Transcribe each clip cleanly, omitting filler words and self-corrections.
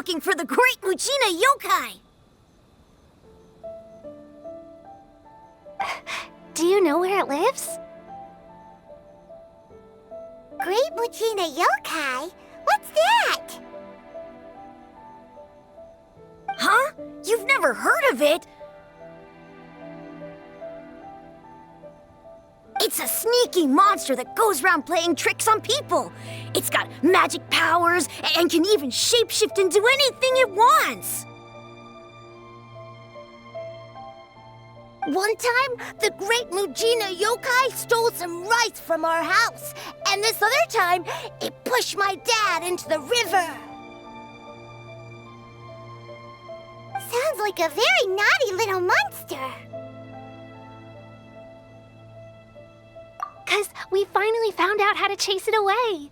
looking for the Great Mujina Yokai! Do you know where it lives? Great Mujina Yokai? What's that? Huh? You've never heard of it? It's a sneaky monster that goes around playing tricks on people. It's got magic powers and can even shapeshift into anything it wants. One time, the Great Mujina Yokai stole some rice from our house. And this other time, it pushed my dad into the river. Sounds like a very naughty little monster. 'Cause we finally found out how to chase it away.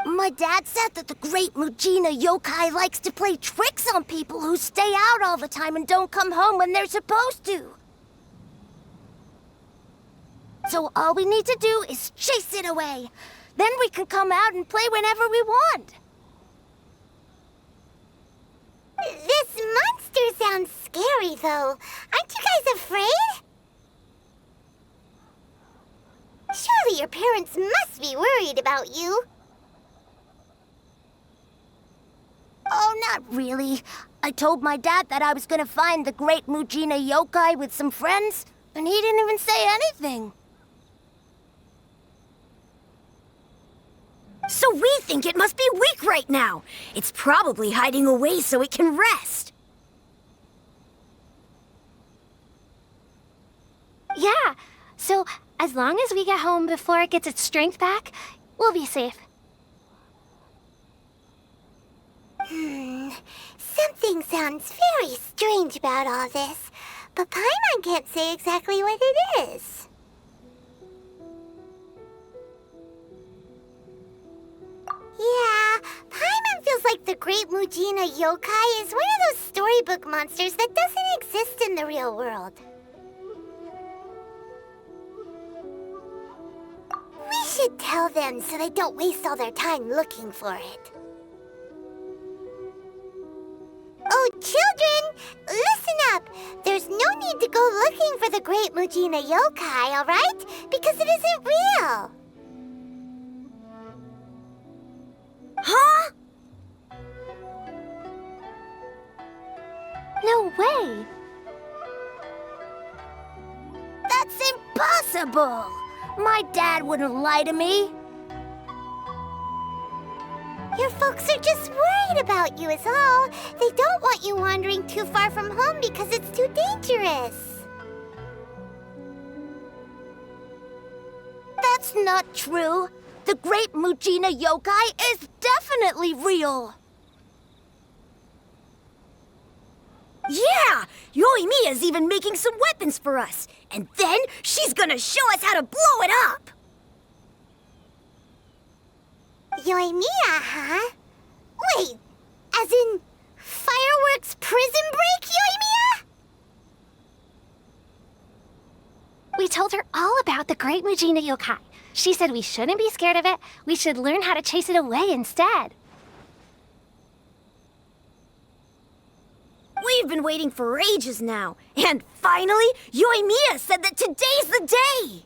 My dad said that the Great Mujina Yokai likes to play tricks on people who stay out all the time and don't come home when they're supposed to. So all we need to do is chase it away. Then we can come out and play whenever we want. This monster sounds scary, though. Aren't you guys afraid? Surely your parents must be worried about you. Oh, not really. I told my dad that I was gonna find the Great Mujina Yokai with some friends, and he didn't even say anything. So we think it must be weak right now. It's probably hiding away so it can rest. Yeah, so as long as we get home before it gets its strength back, we'll be safe. Something sounds very strange about all this, but Paimon can't say exactly what it is. Yeah, Paimon feels like the Great Mujina Yokai is one of those storybook monsters that doesn't exist in the real world. We should tell them so they don't waste all their time looking for it. Oh, children, listen up. There's no need to go looking for the Great Mujina Yokai, all right? Because it isn't real. Huh? No way! That's impossible! My dad wouldn't lie to me. Your folks are just worried about you is all. They don't want you wandering too far from home because it's too dangerous. That's not true. The Great Mujina Yokai is definitely real. Yeah! Yoimiya's even making some weapons for us. And then she's gonna show us how to blow it up! Yoimiya, huh? Wait, as in Firework's prison break, Yoimiya? We told her all about the Great Mujina Yokai. She said we shouldn't be scared of it. We should learn how to chase it away instead. We've been waiting for ages now. And finally, Yoimiya said that today's the day!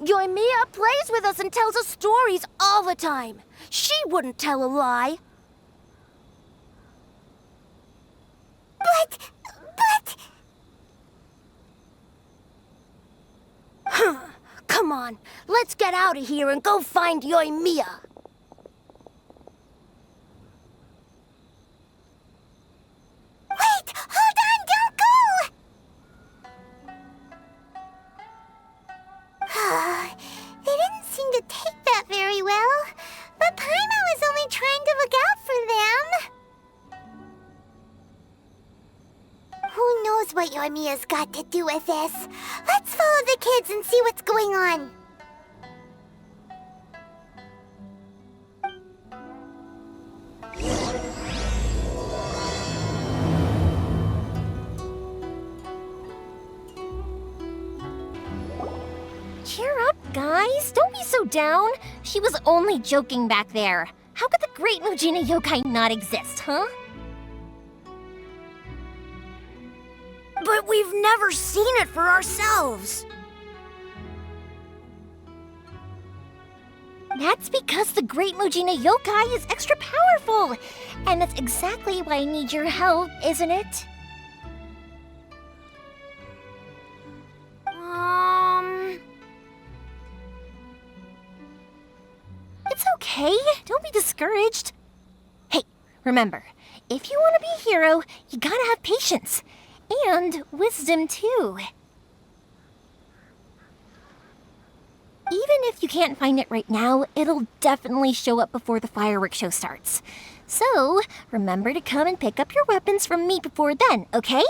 Yoimiya plays with us and tells us stories all the time. She wouldn't tell a lie. But... Come on, let's get out of here and go find Yoimiya. Wait! Hold on! Don't go! They didn't seem to take that very well. But Paimon was only trying to look out for them. Who knows what Yoimiya's got to do with this? Let's follow the kids and see what's going on. guys, don't be so down. She was only joking back there. How could the Great Mujina Yokai not exist, huh? But we've never seen it for ourselves. That's because the Great Mujina Yokai is extra powerful. And that's exactly why I need your help, isn't it? It's okay. Don't be discouraged. Hey, remember, if you want to be a hero, you gotta have patience. And wisdom, too. Even if you can't find it right now, it'll definitely show up before the fireworks show starts. So, remember to come and pick up your weapons from me before then, okay?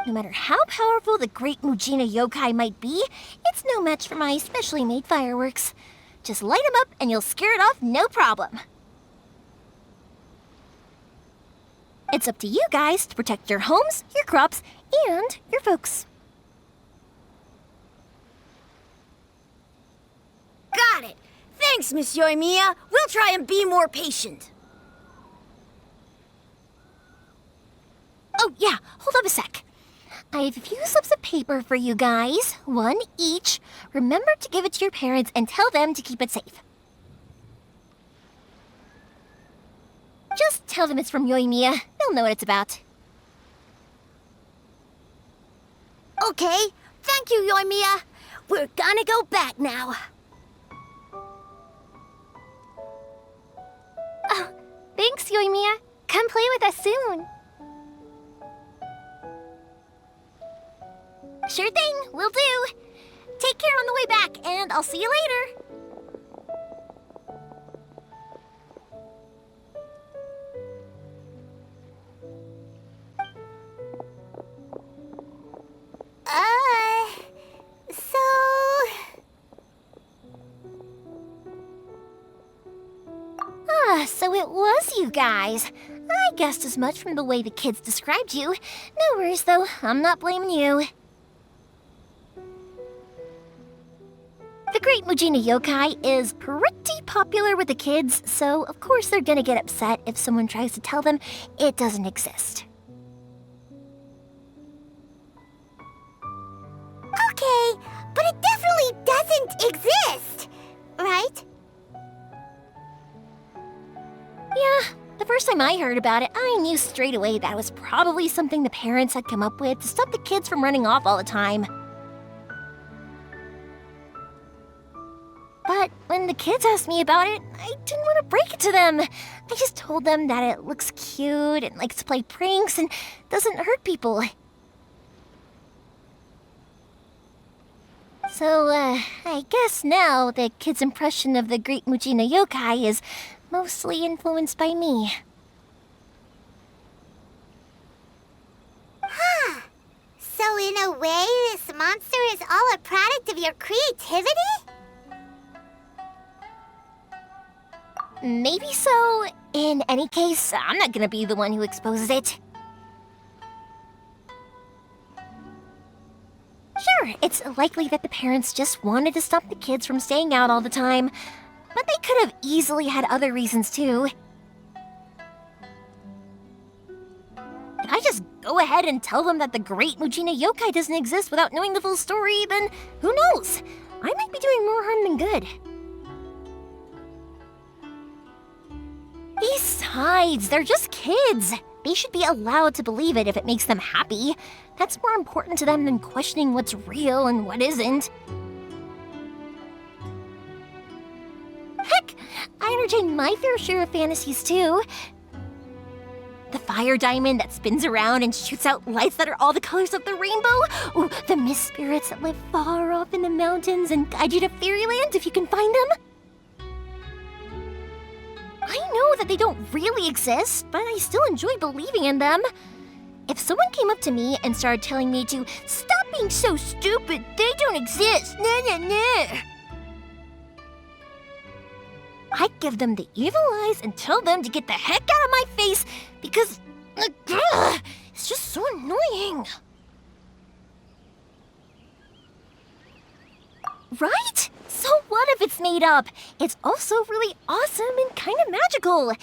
No matter how powerful the Great Mujina Yokai might be, it's no match for my specially made fireworks. Just light them up and you'll scare it off no problem. It's up to you guys to protect your homes, your crops, and your folks. Got it! Thanks, Miss Yoimiya. We'll try and be more patient. Oh, yeah, hold up a sec. I have a few slips of paper for you guys, one each. Remember to give it to your parents and tell them to keep it safe. Just tell them it's from Yoimiya. They'll know what it's about. Okay, thank you, Yoimiya. We're gonna go back now. Oh, thanks, Yoimiya. Come play with us soon. Sure thing, will do. Take care on the way back, and I'll see you later. So it was you guys. I guessed as much from the way the kids described you. No worries, though. I'm not blaming you. The Great Mujina Yokai is pretty popular with the kids, so of course they're gonna get upset if someone tries to tell them it doesn't exist. Okay, but it definitely doesn't exist, right? Yeah, the first time I heard about it, I knew straight away that was probably something the parents had come up with to stop the kids from running off all the time. But when the kids asked me about it, I didn't want to break it to them. I just told them that it looks cute and likes to play pranks and doesn't hurt people. So, I guess now the kids' impression of the Great Mujina Yokai is mostly influenced by me. Huh. So in a way, this monster is all a product of your creativity? Maybe so. In any case, I'm not gonna be the one who exposes it. Sure, it's likely that the parents just wanted to stop the kids from staying out all the time, but they could have easily had other reasons too. If I just go ahead and tell them that the Great Mujina Yokai doesn't exist without knowing the full story, then who knows? I might be doing more harm than good. Besides, they're just kids. They should be allowed to believe it if it makes them happy. That's more important to them than questioning what's real and what isn't. Heck, I entertain my fair share of fantasies too. The fire diamond that spins around and shoots out lights that are all the colors of the rainbow. Ooh, the mist spirits that live far off in the mountains and guide you to fairyland if you can find them. I know that they don't really exist, but I still enjoy believing in them. If someone came up to me and started telling me to stop being so stupid, they don't exist, I'd give them the evil eyes and tell them to get the heck out of my face because it's just so annoying. Right? So what if it's made up? It's also really awesome and kind of magical.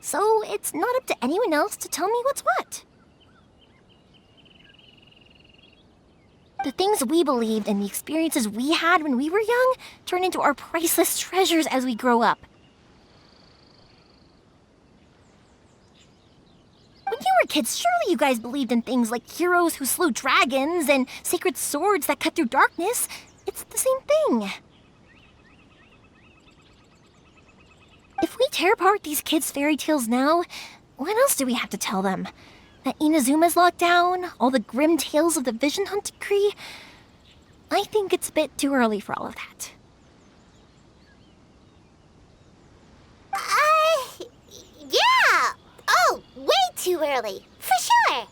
So it's not up to anyone else to tell me what's what. The things we believed and the experiences we had when we were young turn into our priceless treasures as we grow up. When you were kids, surely you guys believed in things like heroes who slew dragons and sacred swords that cut through darkness. It's the same thing. If we tear apart these kids' fairy tales now, what else do we have to tell them? That Inazuma's locked down? All the grim tales of the Vision Hunt Decree? I think it's a bit too early for all of that. Yeah! Oh, way too early, for sure!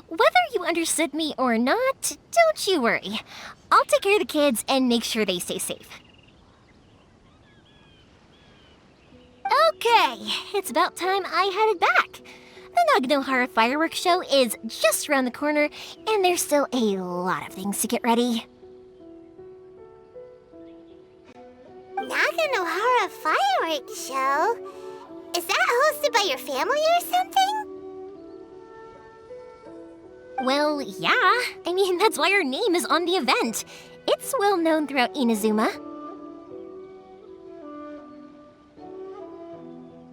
Whether you understood me or not, don't you worry. I'll take care of the kids and make sure they stay safe. Okay, it's about time I headed back. The Naganohara Firework Show is just around the corner, and there's still a lot of things to get ready. Naganohara Fireworks Show? Is that hosted by your family or something? Well, yeah. I mean, that's why our name is on the event. It's well known throughout Inazuma.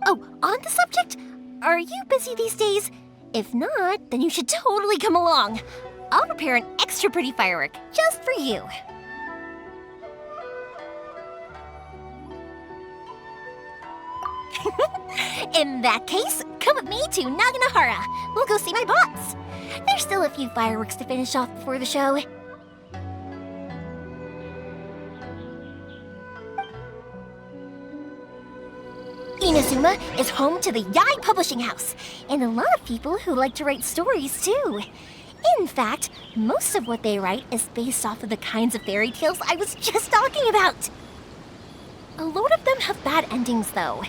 Oh, on the subject, are you busy these days? If not, then you should totally come along. I'll prepare an extra pretty firework just for you. In that case, come with me to Naganohara. We'll go see my bots. There's still a few fireworks to finish off before the show. Inazuma is home to the Yai Publishing House, and a lot of people who like to write stories too. In fact, most of what they write is based off of the kinds of fairy tales I was just talking about. A load of them have bad endings though.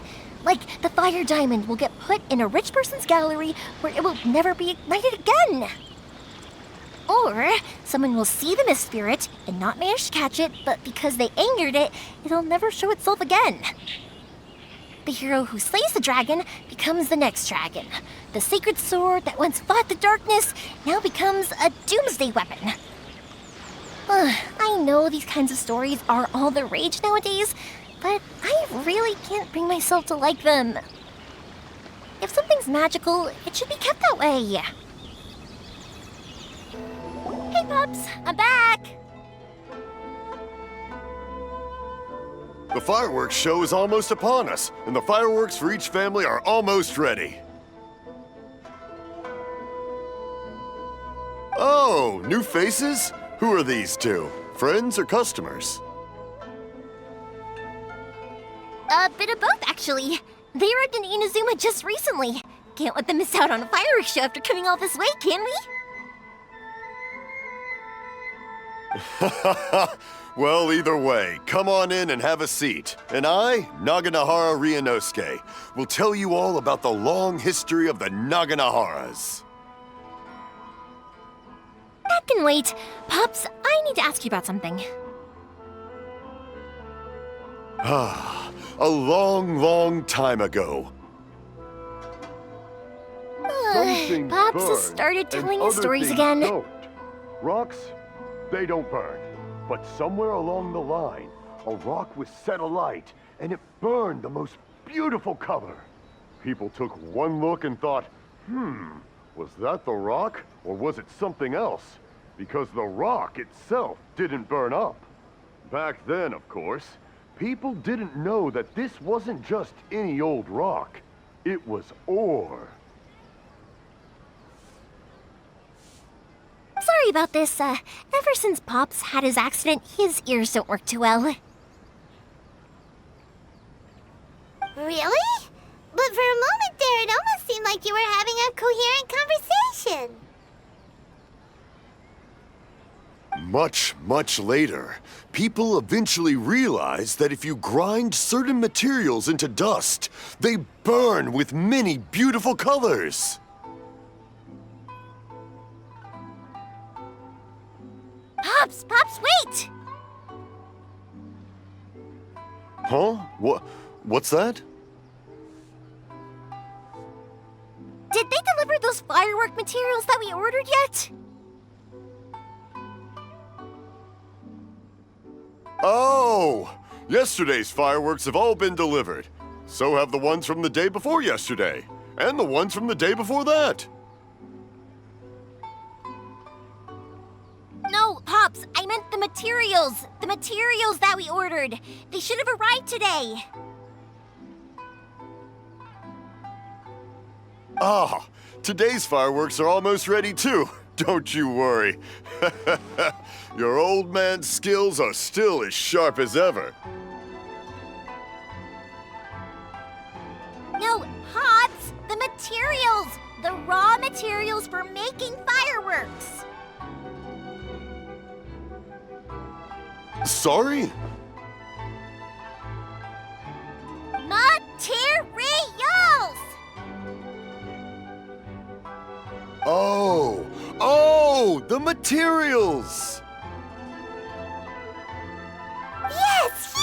Like, the fire diamond will get put in a rich person's gallery where it will never be ignited again. Or, someone will see the mist spirit and not manage to catch it, but because they angered it, it'll never show itself again. The hero who slays the dragon becomes the next dragon. The sacred sword that once fought the darkness now becomes a doomsday weapon. I know these kinds of stories are all the rage nowadays, but I really can't bring myself to like them. If something's magical, it should be kept that way. Hey, Pups, I'm back! The fireworks show is almost upon us, and the fireworks for each family are almost ready. Oh, new faces? Who are these two? Friends or customers? A bit of both, actually. They arrived in Inazuma just recently. Can't let them miss out on a fireworks show after coming all this way, can we? Well, either way, come on in and have a seat. And I, Naganohara Ryunosuke, will tell you all about the long history of the Naganoharas. That can wait. Pops, I need to ask you about something. A long, long time ago. Pops has started telling his stories again. Don't. Rocks, they don't burn. But somewhere along the line, a rock was set alight, and it burned the most beautiful color. People took one look and thought, was that the rock, or was it something else? Because the rock itself didn't burn up. Back then, of course, people didn't know that this wasn't just any old rock. It was ore. Sorry about this. Ever since Pops had his accident, his ears don't work too well. Really? But for a moment there, it almost seemed like you were having a coherent conversation. Much, much later, people eventually realized that if you grind certain materials into dust, they burn with many beautiful colors. Pops! Pops, wait! Huh? What's that? Did they deliver those firework materials that we ordered yet? Oh! Yesterday's fireworks have all been delivered. So have the ones from the day before yesterday. And the ones from the day before that. No, Pops, I meant the materials. The materials that we ordered. They should have arrived today. Ah, today's fireworks are almost ready too. Don't you worry. Your old man's skills are still as sharp as ever. No, Pops, the materials. The raw materials for making fireworks. Sorry? Materials! Oh, the materials! Yes,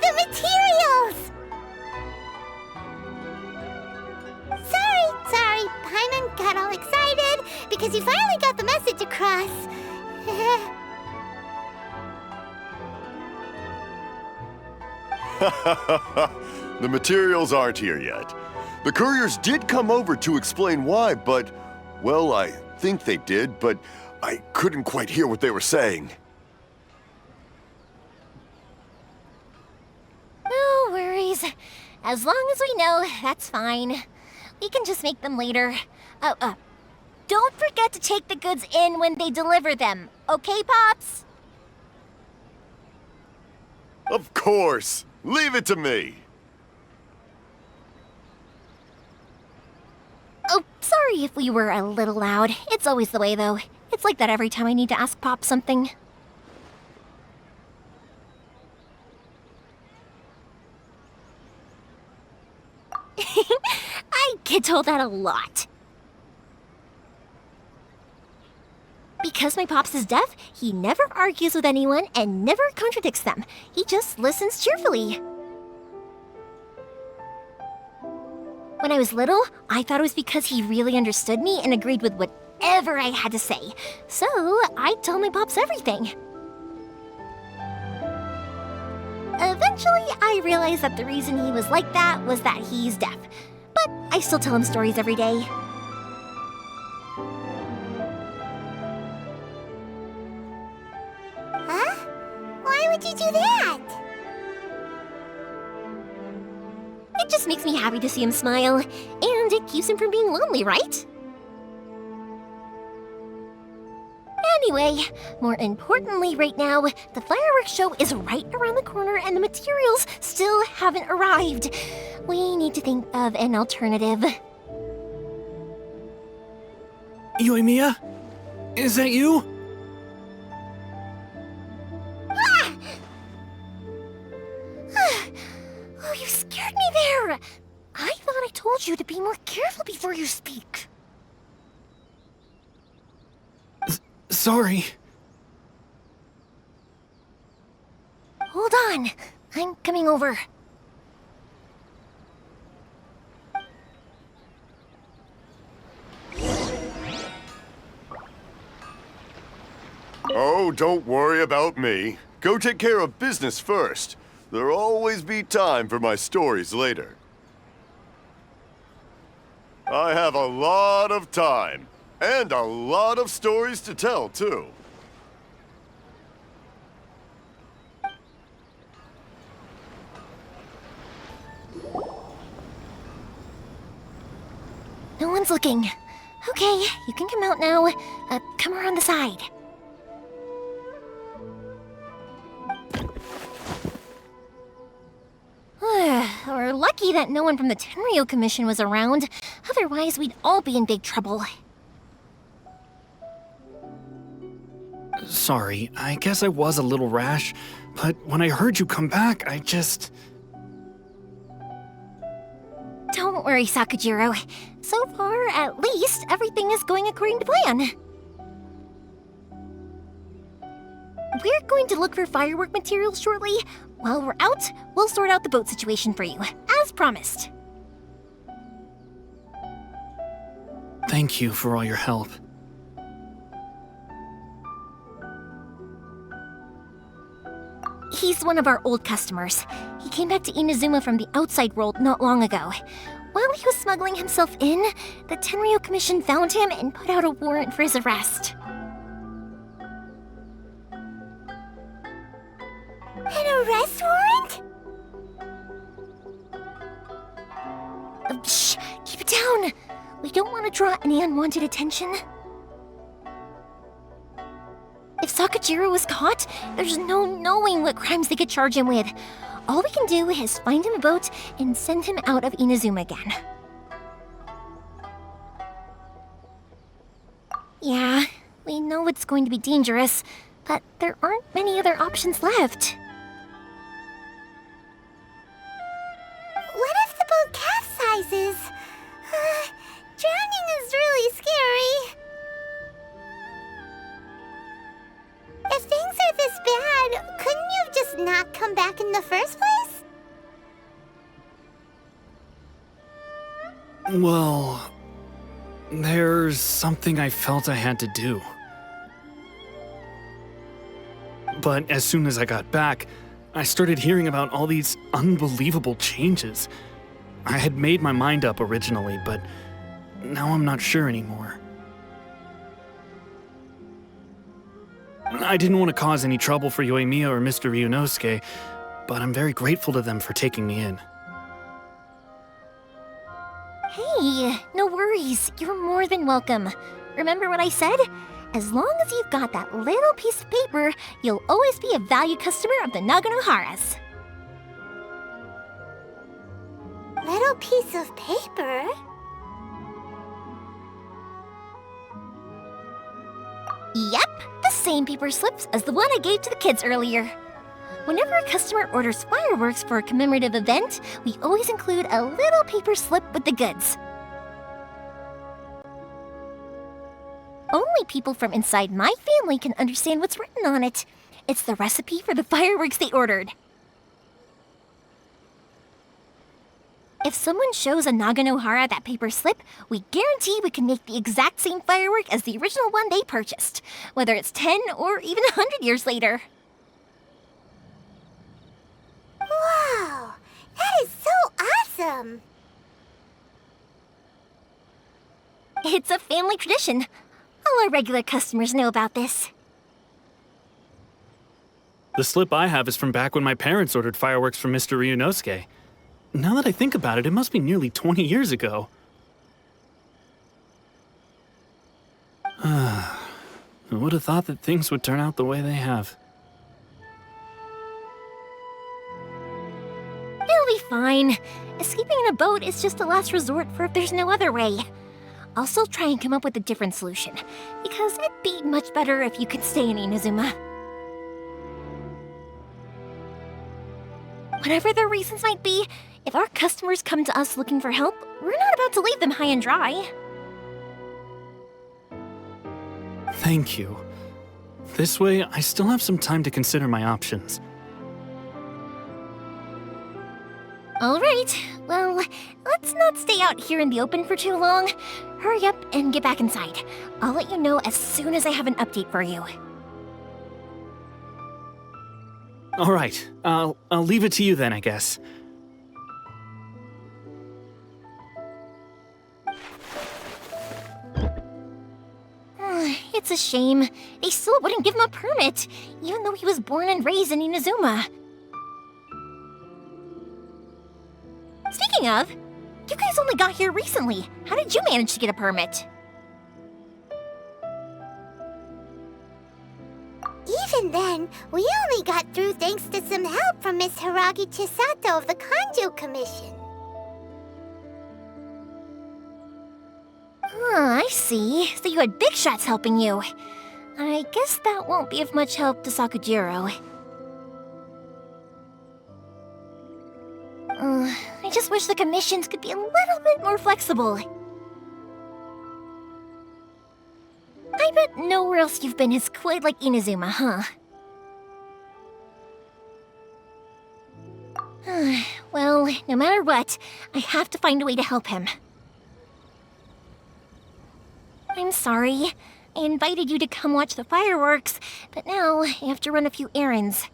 the materials! Sorry, Paimon got all excited because he finally got the message across. The materials aren't here yet. The couriers did come over to explain why, but, well, I think they did, but I couldn't quite hear what they were saying. No worries. As long as we know, that's fine. We can just make them later. Don't forget to take the goods in when they deliver them, okay, Pops? Of course! Leave it to me! Oh, sorry if we were a little loud. It's always the way, though. It's like that every time I need to ask Pop something. I get told that a lot. Because my Pops is deaf, he never argues with anyone and never contradicts them. He just listens cheerfully. When I was little, I thought it was because he really understood me and agreed with whatever I had to say. So, I told my Pops everything. Eventually, I realized that the reason he was like that was that he's deaf. But I still tell him stories every day. Huh? Why would you do that? It just makes me happy to see him smile, and it keeps him from being lonely, right? Anyway, more importantly right now, the fireworks show is right around the corner and the materials still haven't arrived. We need to think of an alternative. Yoimiya? Is that you? Oh, you scared me there! I thought I told you to be more careful before you speak. Sorry. Hold on, I'm coming over. Oh, don't worry about me. Go take care of business first. There'll always be time for my stories later. I have a lot of time, and a lot of stories to tell, too. No one's looking. Okay, you can come out now. Come around the side. We're lucky that no one from the Tenryo Commission was around. Otherwise, we'd all be in big trouble. Sorry, I guess I was a little rash, but when I heard you come back, I just... Don't worry, Sakujiro. So far, at least, everything is going according to plan. we're going to look for firework materials shortly. While we're out, we'll sort out the boat situation for you, as promised. Thank you for all your help. He's one of our old customers. He came back to Inazuma from the outside world not long ago. While he was smuggling himself in, the Tenryo Commission found him and put out a warrant for his arrest. An arrest warrant? Shh! Keep it down! We don't want to draw any unwanted attention. If Sakajiro was caught, there's no knowing what crimes they could charge him with. All we can do is find him a boat and send him out of Inazuma again. Yeah, we know it's going to be dangerous, but there aren't many other options left. What if the boat capsizes? Drowning is really scary. If things are this bad, couldn't you have just not come back in the first place? Well, there's something I felt I had to do. But as soon as I got back, I started hearing about all these unbelievable changes. I had made my mind up originally, but now I'm not sure anymore. I didn't want to cause any trouble for Yoimiya or Mr. Ryunosuke, but I'm very grateful to them for taking me in. Hey, no worries. You're more than welcome. Remember what I said? As long as you've got that little piece of paper, you'll always be a valued customer of the Naganoharas. Little piece of paper? Yep, the same paper slips as the one I gave to the kids earlier. Whenever a customer orders fireworks for a commemorative event, we always include a little paper slip with the goods. Only people from inside my family can understand what's written on it. It's the recipe for the fireworks they ordered. If someone shows a Naganohara that paper slip, we guarantee we can make the exact same firework as the original one they purchased, whether it's 10 or even 100 years later. Wow, that is so awesome! It's a family tradition. All our regular customers know about this. The slip I have is from back when my parents ordered fireworks from Mr. Ryunosuke. Now that I think about it, it must be nearly 20 years ago. I would have thought that things would turn out the way they have. It'll be fine. Escaping in a boat is just a last resort for if there's no other way. I'll still try and come up with a different solution, because it'd be much better if you could stay in Inazuma. Whatever their reasons might be, if our customers come to us looking for help, we're not about to leave them high and dry. Thank you. This way, I still have some time to consider my options. All right, well, let's not stay out here in the open for too long. Hurry up and get back inside. I'll let you know as soon as I have an update for you. All right, I'll leave it to you then, I guess. It's a shame. They still wouldn't give him a permit, even though he was born and raised in Inazuma. Speaking of, you guys only got here recently. How did you manage to get a permit? Even then, we only got through thanks to some help from Miss Hiragi Chisato of the Kanjo Commission. I see. So you had big shots helping you. I guess that won't be of much help to Sakujiro. I just wish the commissions could be a little bit more flexible. I bet nowhere else you've been is quite like Inazuma, huh? Well, no matter what, I have to find a way to help him. I'm sorry. I invited you to come watch the fireworks, but now I have to run a few errands.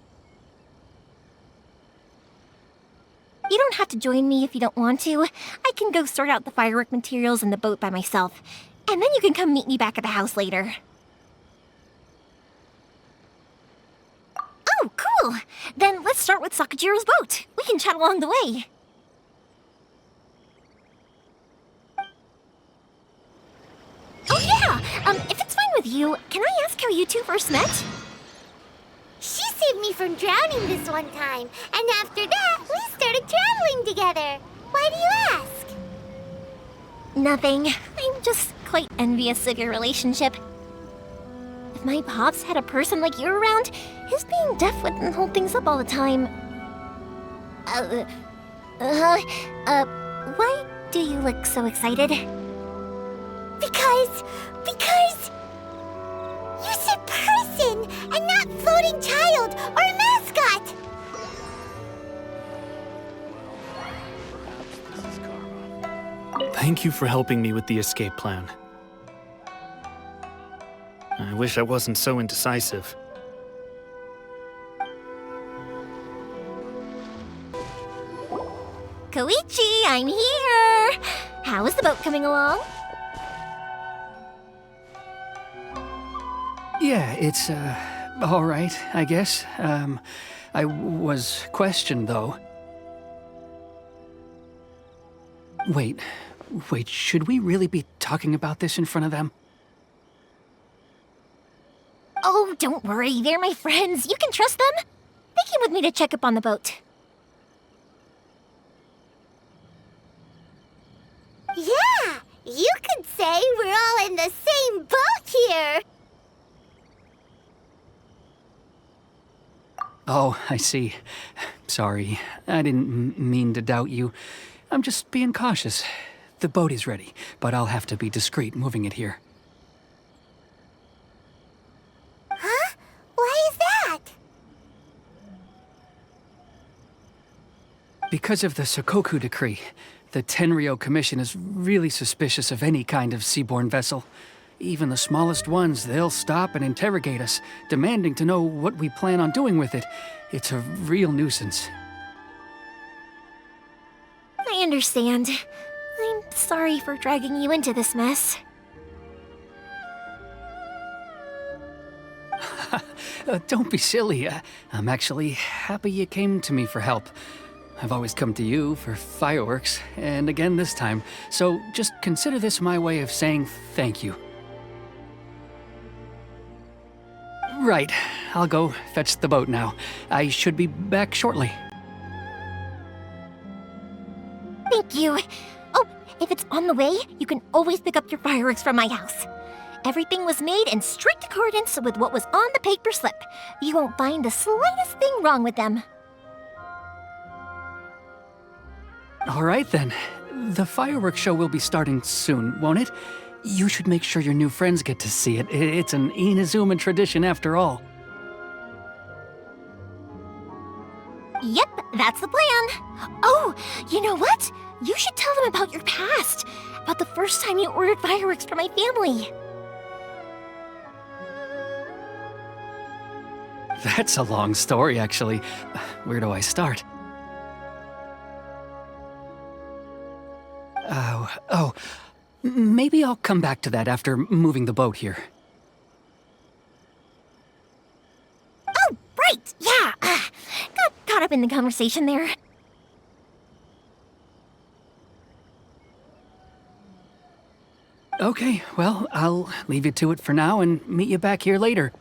You don't have to join me if you don't want to. I can go sort out the firework materials in the boat by myself, and then you can come meet me back at the house later. Oh, cool! Then let's start with Sakajiro's boat. We can chat along the way. Oh yeah! If it's fine with you, can I ask how you two first met? She saved me from drowning this one time, and after that, we started traveling together. Why do you ask? Nothing. I'm just quite envious of your relationship. If my pops had a person like you around, his being deaf wouldn't hold things up all the time. Why do you look so excited? Because you said person and not floating child or mascot. Thank you for helping me with the escape plan. I wish I wasn't so indecisive. Koichi, I'm here! How is the boat coming along? Yeah, it's, all right, I guess. I was questioned, though. Wait, should we really be talking about this in front of them? Oh, don't worry, they're my friends. You can trust them. They came with me to check up on the boat. Yeah, you could say we're all in the same boat here. Oh, I see. Sorry, I didn't mean to doubt you. I'm just being cautious. The boat is ready, but I'll have to be discreet moving it here. Huh? Why is that? Because of the Sokoku Decree, the Tenryou Commission is really suspicious of any kind of seaborne vessel. Even the smallest ones, they'll stop and interrogate us, demanding to know what we plan on doing with it. It's a real nuisance. I understand. I'm sorry for dragging you into this mess. Don't be silly. I'm actually happy you came to me for help. I've always come to you for fireworks, and again this time. So just consider this my way of saying thank you. Right, I'll go fetch the boat now. I should be back shortly. Thank you. Oh, if it's on the way, you can always pick up your fireworks from my house. Everything was made in strict accordance with what was on the paper slip. You won't find the slightest thing wrong with them. All right then. The fireworks show will be starting soon, won't it? You should make sure your new friends get to see it. It's an Inazuma tradition after all. Yep, that's the plan. Oh, you know what? You should tell them about your past. About the first time you ordered fireworks for my family. That's a long story, actually. Where do I start? Maybe I'll come back to that after moving the boat here. Oh, right, yeah. Got caught up in the conversation there. Okay, well, I'll leave you to it for now and meet you back here later.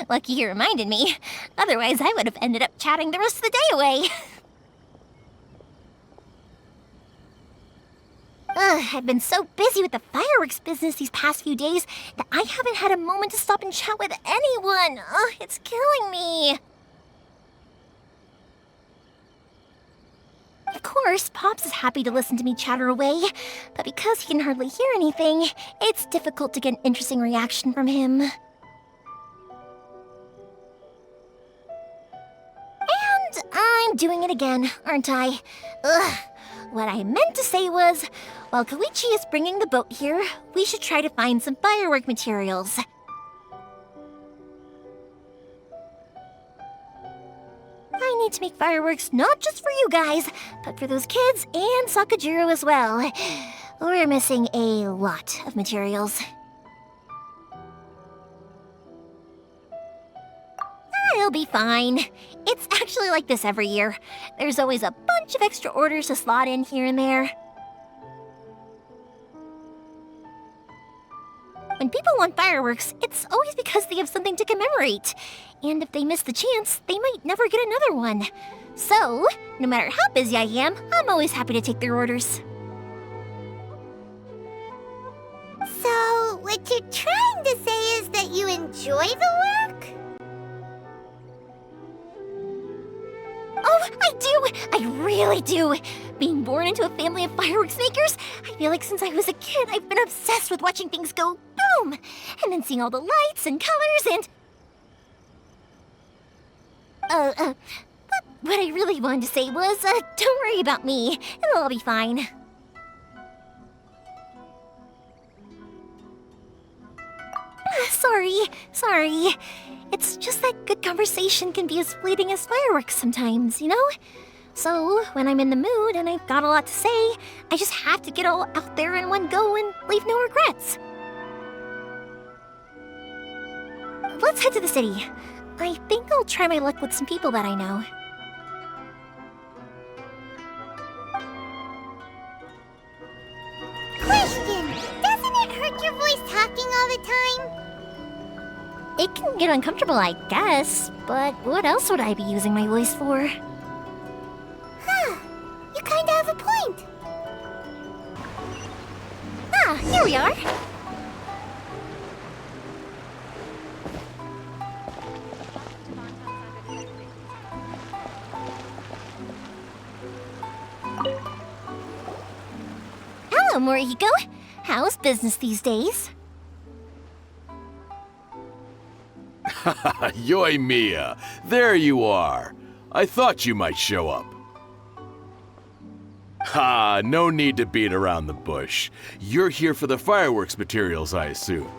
Lucky you reminded me. Otherwise, I would have ended up chatting the rest of the day away. I've been so busy with the fireworks business these past few days that I haven't had a moment to stop and chat with anyone. It's killing me. Of course, Pops is happy to listen to me chatter away, but because he can hardly hear anything, it's difficult to get an interesting reaction from him. I'm doing it again, aren't I? Ugh. What I meant to say was, while Koichi is bringing the boat here, we should try to find some firework materials. I need to make fireworks not just for you guys, but for those kids and Sakajiro as well. We're missing a lot of materials. It'll be fine. It's actually like this every year. There's always a bunch of extra orders to slot in here and there. When people want fireworks, it's always because they have something to commemorate. And if they miss the chance, they might never get another one. So, no matter how busy I am, I'm always happy to take their orders. So, what you're trying to say is that you enjoy the work? Oh, I do! I really do! Being born into a family of fireworks makers, I feel like since I was a kid, I've been obsessed with watching things go boom! And then seeing all the lights and colors and... But what I really wanted to say was, don't worry about me. It'll all be fine. Sorry. It's just that good conversation can be as fleeting as fireworks sometimes, you know? So, when I'm in the mood and I've got a lot to say, I just have to get all out there in one go and leave no regrets. Let's head to the city. I think I'll try my luck with some people that I know. Question! Doesn't it hurt your voice talking all the time? It can get uncomfortable, I guess, but what else would I be using my voice for? Huh. You kinda have a point. Ah, here we are. Hello, Morihiko. How's business these days? Yoimiya, there you are. I thought you might show up. Ha, no need to beat around the bush. You're here for the fireworks materials, I assume.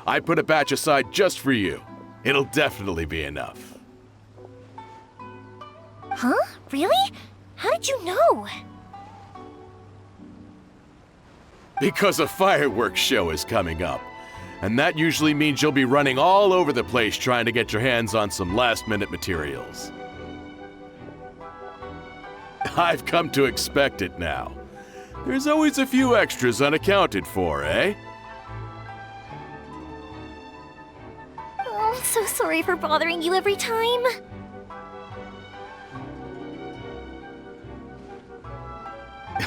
I put a batch aside just for you. It'll definitely be enough. Huh? Really? How did you know? Because a fireworks show is coming up. And that usually means you'll be running all over the place trying to get your hands on some last-minute materials. I've come to expect it now. There's always a few extras unaccounted for, eh? Oh, I'm so sorry for bothering you every time.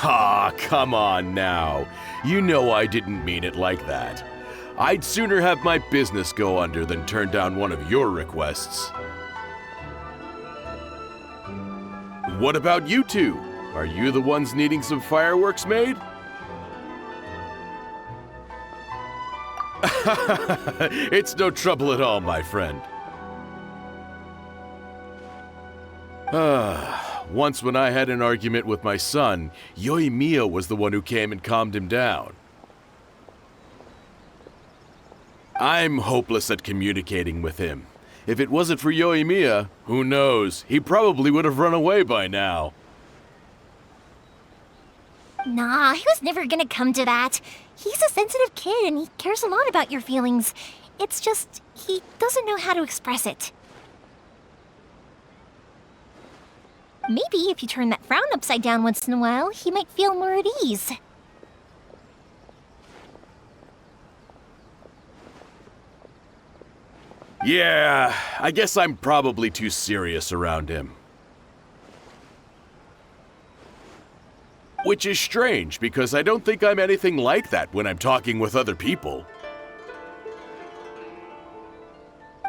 Ah, come on now. You know I didn't mean it like that. I'd sooner have my business go under than turn down one of your requests. What about you two? Are you the ones needing some fireworks made? It's no trouble at all, my friend. Once when I had an argument with my son, Yoimiya was the one who came and calmed him down. I'm hopeless at communicating with him. If it wasn't for Yoimiya, who knows, he probably would have run away by now. Nah, he was never gonna come to that. He's a sensitive kid and he cares a lot about your feelings. It's just, he doesn't know how to express it. Maybe if you turn that frown upside down once in a while, he might feel more at ease. Yeah, I guess I'm probably too serious around him. Which is strange, because I don't think I'm anything like that when I'm talking with other people.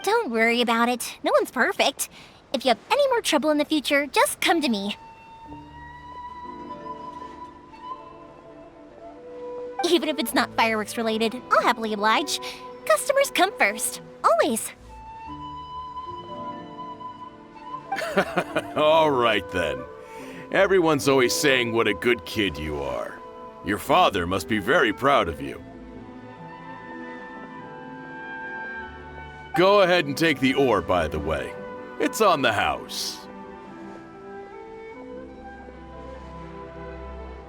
Don't worry about it. No one's perfect. If you have any more trouble in the future, just come to me. Even if it's not fireworks related, I'll happily oblige. Customers come first. Always. All right then. Everyone's always saying what a good kid you are. Your father must be very proud of you. Go ahead and take the ore, by the way. It's on the house.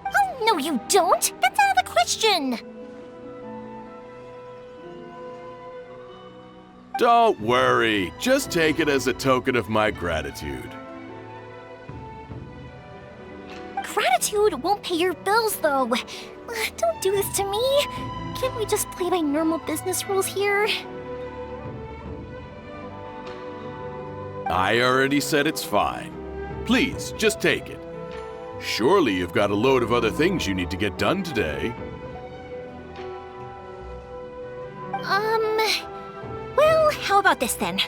Oh, no, you don't! That's out of the question! Don't worry. Just take it as a token of my gratitude. Gratitude won't pay your bills, though. Don't do this to me. Can't we just play by normal business rules here? I already said it's fine. Please, just take it. Surely you've got a load of other things you need to get done today. Well, how about this then?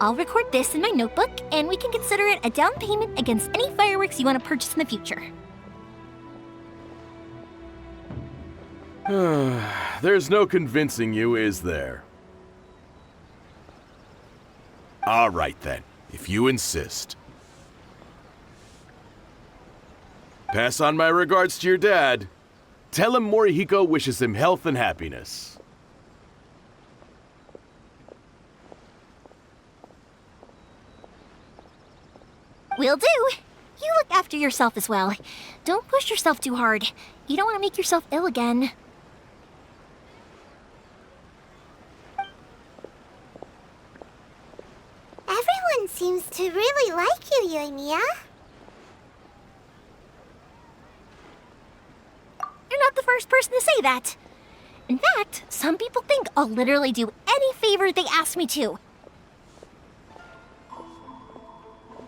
I'll record this in my notebook, and we can consider it a down payment against any fireworks you want to purchase in the future. There's no convincing you, is there? All right then, if you insist. Pass on my regards to your dad. Tell him Morihiko wishes him health and happiness. Will do. You look after yourself as well. Don't push yourself too hard. You don't want to make yourself ill again. Everyone seems to really like you, Yoimiya. You're not the first person to say that. In fact, some people think I'll literally do any favor they ask me to.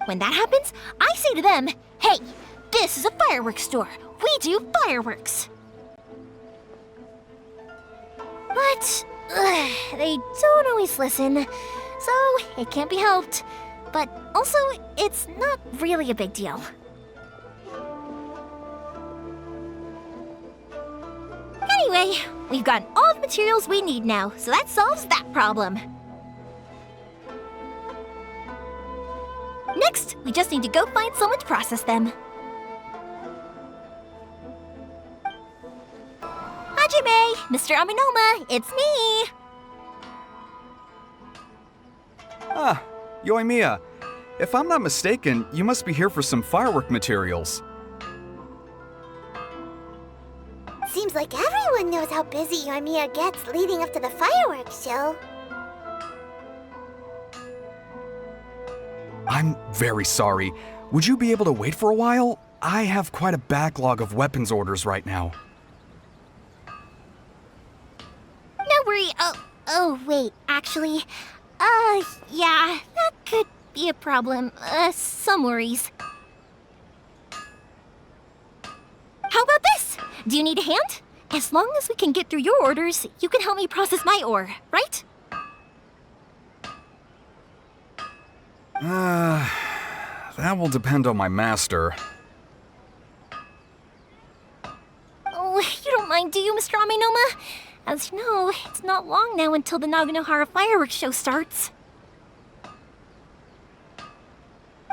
When that happens, I say to them, hey, this is a fireworks store. We do fireworks. But they don't always listen, so it can't be helped. But also, it's not really a big deal. Anyway, we've gotten all the materials we need now, so that solves that problem. Next, we just need to go find someone to process them. Hajime, Mr. Aminoma, it's me! Ah, Yoimiya. If I'm not mistaken, you must be here for some firework materials. Seems like everyone knows how busy Yoimiya gets leading up to the fireworks show. I'm very sorry. Would you be able to wait for a while? I have quite a backlog of weapons orders right now. No worry. Oh, wait, actually, yeah, that could be a problem. Some worries. How about this? Do you need a hand? As long as we can get through your orders, you can help me process my ore, right? That will depend on my master. Oh, you don't mind, do you, Mr. Aminoma? As you know, it's not long now until the Naganohara Fireworks show starts.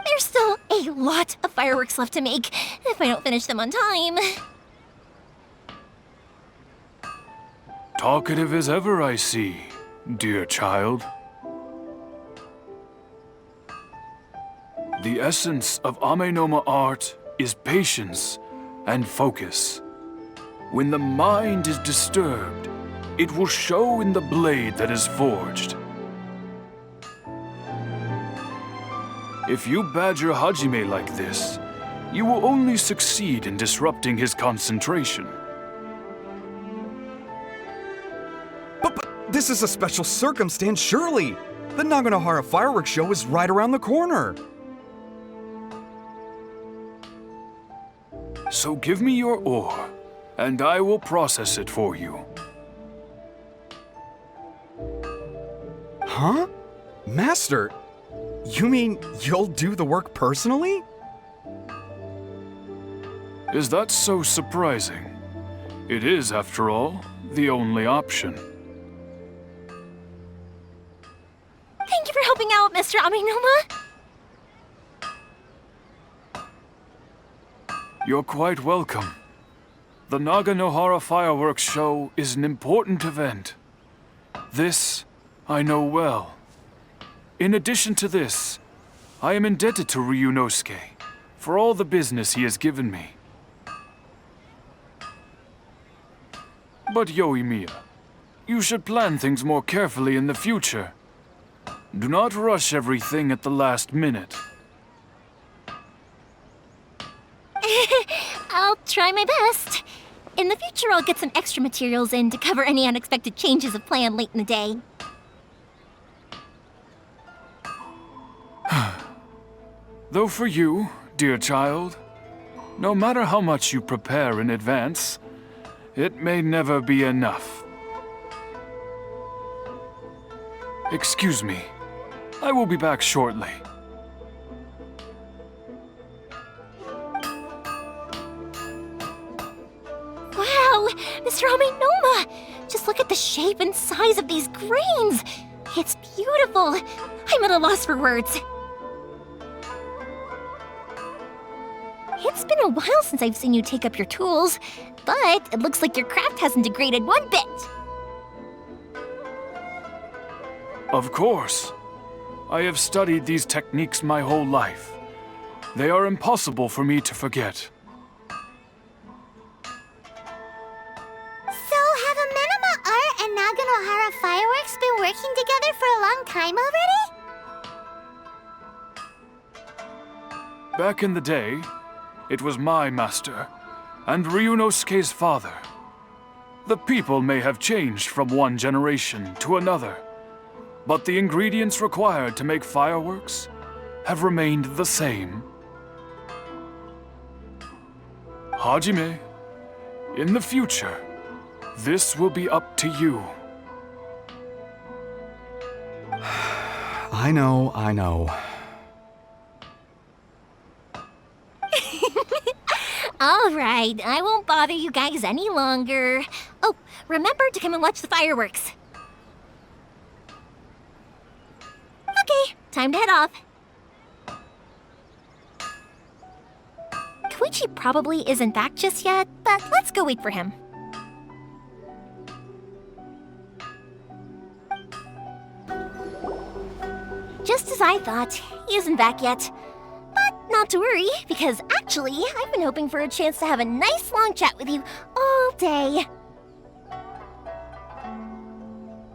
There's still a lot of fireworks left to make if I don't finish them on time. Talkative as ever, I see, dear child. The essence of Amenoma art is patience and focus. When the mind is disturbed, it will show in the blade that is forged. If you badger Hajime like this, you will only succeed in disrupting his concentration. But this is a special circumstance, surely! The Naganohara Fireworks show is right around the corner! So give me your ore, and I will process it for you. Huh? Master, you mean you'll do the work personally? Is that so surprising? It is, after all, the only option. Thank you for helping out, Mr. Aminoma. You're quite welcome. The Naganohara Fireworks Show is an important event. This I know well. In addition to this, I am indebted to Ryunosuke for all the business he has given me. But Yoimiya, you should plan things more carefully in the future. Do not rush everything at the last minute. I'll try my best. In the future, I'll get some extra materials in to cover any unexpected changes of plan late in the day. Though for you, dear child, no matter how much you prepare in advance, it may never be enough. Excuse me. I will be back shortly. Wow, Mr. Amenoma! Just look at the shape and size of these grains! It's beautiful! I'm at a loss for words. It's been a while since I've seen you take up your tools, but it looks like your craft hasn't degraded one bit. Of course. I have studied these techniques my whole life. They are impossible for me to forget. So, have Amenoma Art and Naganohara Fireworks been working together for a long time already? Back in the day, it was my master, and Ryunosuke's father. The people may have changed from one generation to another, but the ingredients required to make fireworks have remained the same. Hajime, in the future, this will be up to you. I know. All right, I won't bother you guys any longer. Oh, remember to come and watch the fireworks. Okay, time to head off. Koichi probably isn't back just yet, but let's go wait for him. Just as I thought, he isn't back yet. But not to worry, because actually, I've been hoping for a chance to have a nice long chat with you all day.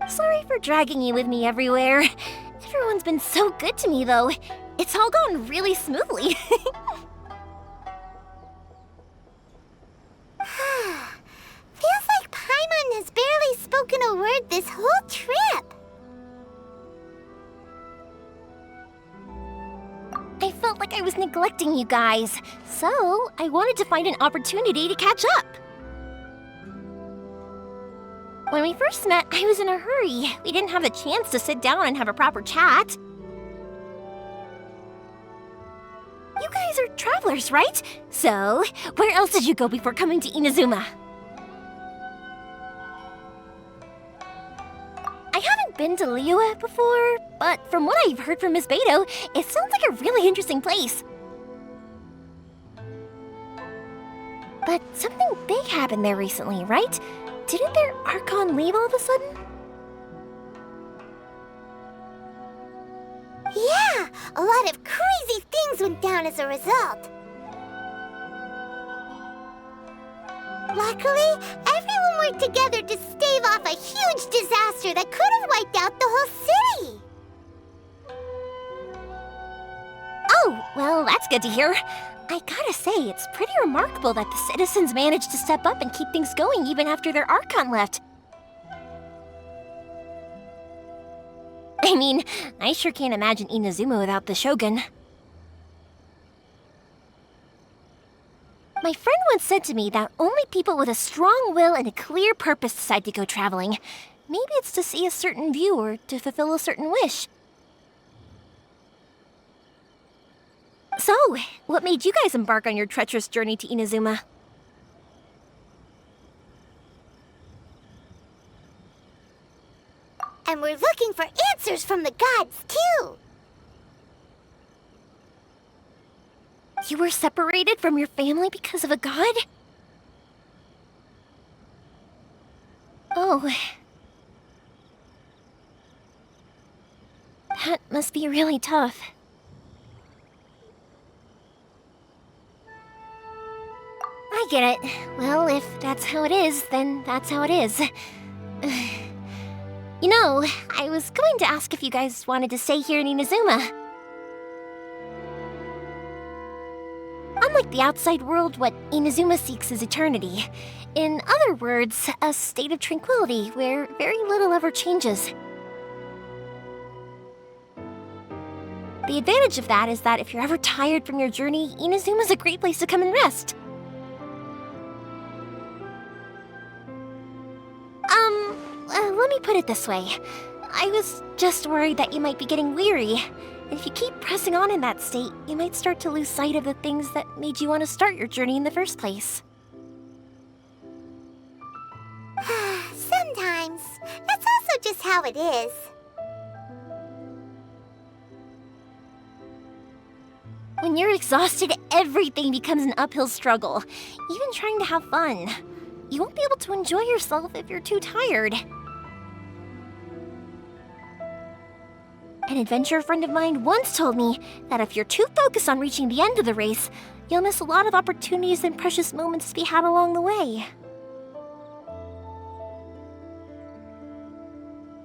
Sorry for dragging you with me everywhere. Everyone's been so good to me, though. It's all gone really smoothly. Feels like Paimon has barely spoken a word this whole trip. I felt like I was neglecting you guys, so I wanted to find an opportunity to catch up. When we first met, I was in a hurry. We didn't have a chance to sit down and have a proper chat. You guys are travelers, right? So, where else did you go before coming to Inazuma? I haven't been to Liyue before, but from what I've heard from Miss Beto, it sounds like a really interesting place. But something big happened there recently, right? Didn't their Archon leave all of a sudden? Yeah, a lot of crazy things went down as a result. Luckily, everyone worked together to stave off a huge disaster that could have wiped out the whole city. Oh, well, that's good to hear. I gotta say, it's pretty remarkable that the citizens managed to step up and keep things going even after their Archon left. I mean, I sure can't imagine Inazuma without the Shogun. My friend once said to me that only people with a strong will and a clear purpose decide to go traveling. Maybe it's to see a certain view or to fulfill a certain wish. So, what made you guys embark on your treacherous journey to Inazuma? And we're looking for answers from the gods, too. You were separated from your family because of a god? Oh. That must be really tough. I get it. Well, if that's how it is, then that's how it is. You know, I was going to ask if you guys wanted to stay here in Inazuma. Unlike the outside world, what Inazuma seeks is eternity. In other words, a state of tranquility where very little ever changes. The advantage of that is that if you're ever tired from your journey, Inazuma's a great place to come and rest. Let me put it this way. I was just worried that you might be getting weary. And if you keep pressing on in that state, you might start to lose sight of the things that made you want to start your journey in the first place. Sometimes. That's also just how it is. When you're exhausted, everything becomes an uphill struggle. Even trying to have fun. You won't be able to enjoy yourself if you're too tired. An adventurer friend of mine once told me that if you're too focused on reaching the end of the race, you'll miss a lot of opportunities and precious moments to be had along the way.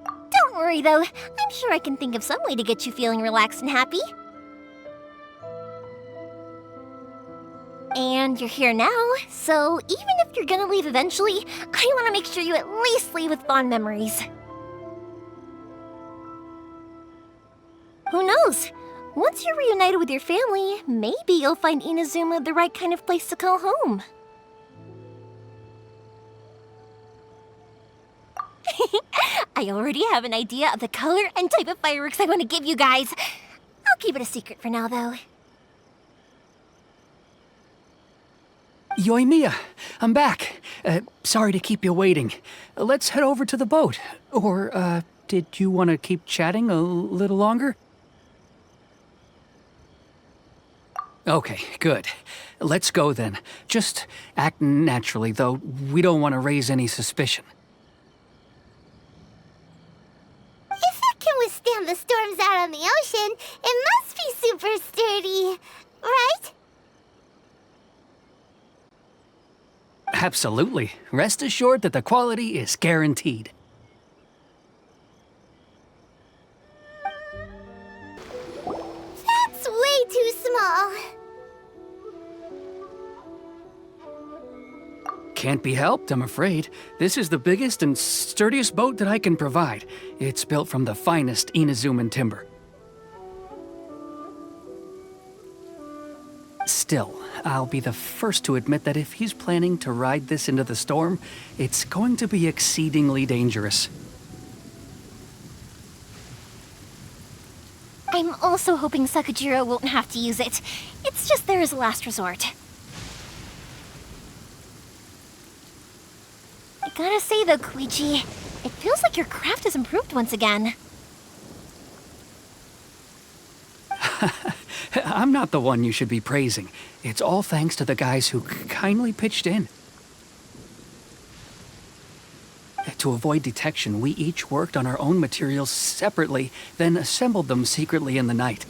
Don't worry though, I'm sure I can think of some way to get you feeling relaxed and happy. And you're here now, so even if you're gonna leave eventually, I want to make sure you at least leave with fond memories. Who knows? Once you're reunited with your family, maybe you'll find Inazuma the right kind of place to call home. I already have an idea of the color and type of fireworks I want to give you guys. I'll keep it a secret for now, though. Yoimiya, I'm back. Sorry to keep you waiting. Let's head over to the boat. Or, did you want to keep chatting a little longer? Okay, good. Let's go then. Just act naturally, though. We don't want to raise any suspicion. If it can withstand the storms out on the ocean, it must be super sturdy, right? Absolutely. Rest assured that the quality is guaranteed. That's way too small. Can't be helped, I'm afraid. This is the biggest and sturdiest boat that I can provide. It's built from the finest Inazuman timber. Still, I'll be the first to admit that if he's planning to ride this into the storm, it's going to be exceedingly dangerous. I'm also hoping Sakujiro won't have to use it. It's just there as a last resort. I gotta say though, Koichi, it feels like your craft has improved once again. I'm not the one you should be praising. It's all thanks to the guys who kindly pitched in. To avoid detection, we each worked on our own materials separately, then assembled them secretly in the night.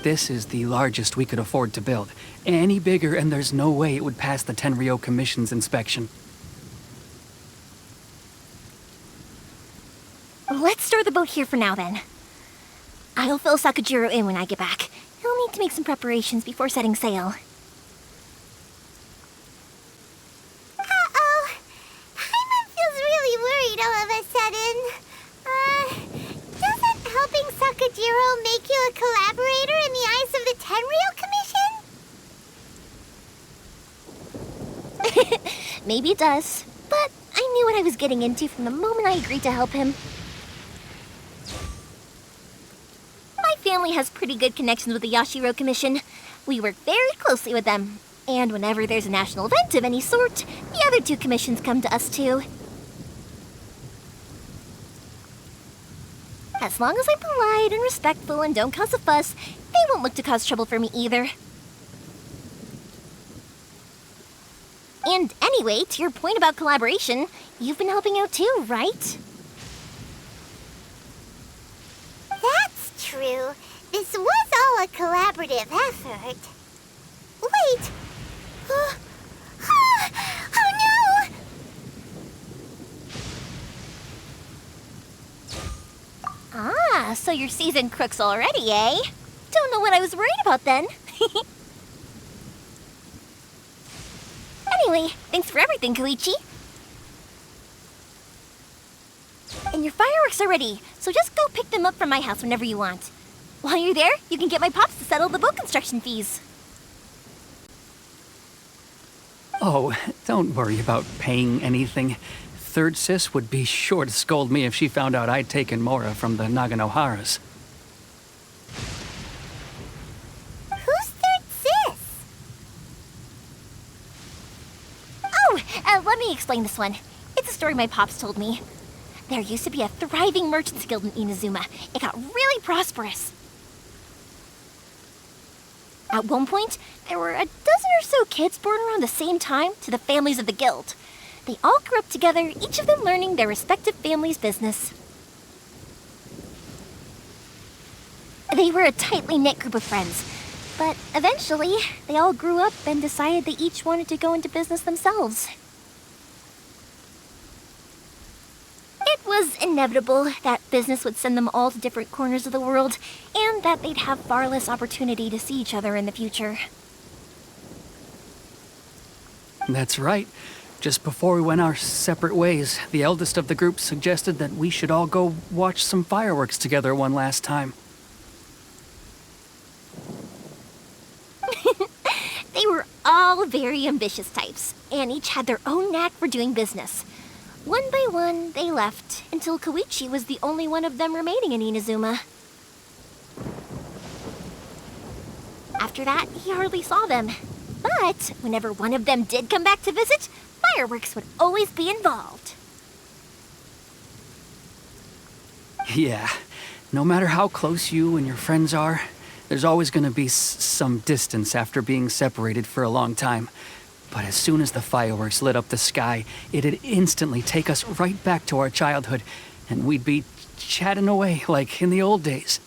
This is the largest we could afford to build. Any bigger, and there's no way it would pass the Tenryou Commission's inspection. Let's store the boat here for now, then. I'll fill Sakujiro in when I get back. He'll need to make some preparations before setting sail. Uh-oh. Paimon feels really worried all of a sudden. Doesn't helping Sakujiro make you a collaborator in the eyes of the Tenryou Commission? Maybe it does, but I knew what I was getting into from the moment I agreed to help him. My family has pretty good connections with the Yashiro Commission. We work very closely with them. And whenever there's a national event of any sort, the other two commissions come to us too. As long as I'm polite and respectful and don't cause a fuss, they won't look to cause trouble for me either. And anyway, to your point about collaboration, you've been helping out too, right? That's true. This was all a collaborative effort. Wait! Oh no! Ah, so you're seasoned crooks already, eh? Don't know what I was worried about then. Anyway, thanks for everything, Koichi. And your fireworks are ready, so just go pick them up from my house whenever you want. While you're there, you can get my pops to settle the boat construction fees. Oh, don't worry about paying anything. Third Sis would be sure to scold me if she found out I'd taken Mora from the Naganoharas. Who's Third Sis? Oh, let me explain this one. It's a story my pops told me. There used to be a thriving merchants guild in Inazuma. It got really prosperous. At one point, there were a dozen or so kids born around the same time to the families of the guild. They all grew up together, each of them learning their respective family's business. They were a tightly knit group of friends, but eventually, they all grew up and decided they each wanted to go into business themselves. It was inevitable that business would send them all to different corners of the world, and that they'd have far less opportunity to see each other in the future. That's right. Just before we went our separate ways, the eldest of the group suggested that we should all go watch some fireworks together one last time. They were all very ambitious types, and each had their own knack for doing business. One by one, they left, until Koichi was the only one of them remaining in Inazuma. After that, he hardly saw them. But whenever one of them did come back to visit, fireworks would always be involved. Yeah, no matter how close you and your friends are, there's always going to be some distance after being separated for a long time. But as soon as the fireworks lit up the sky, it'd instantly take us right back to our childhood, and we'd be chatting away like in the old days.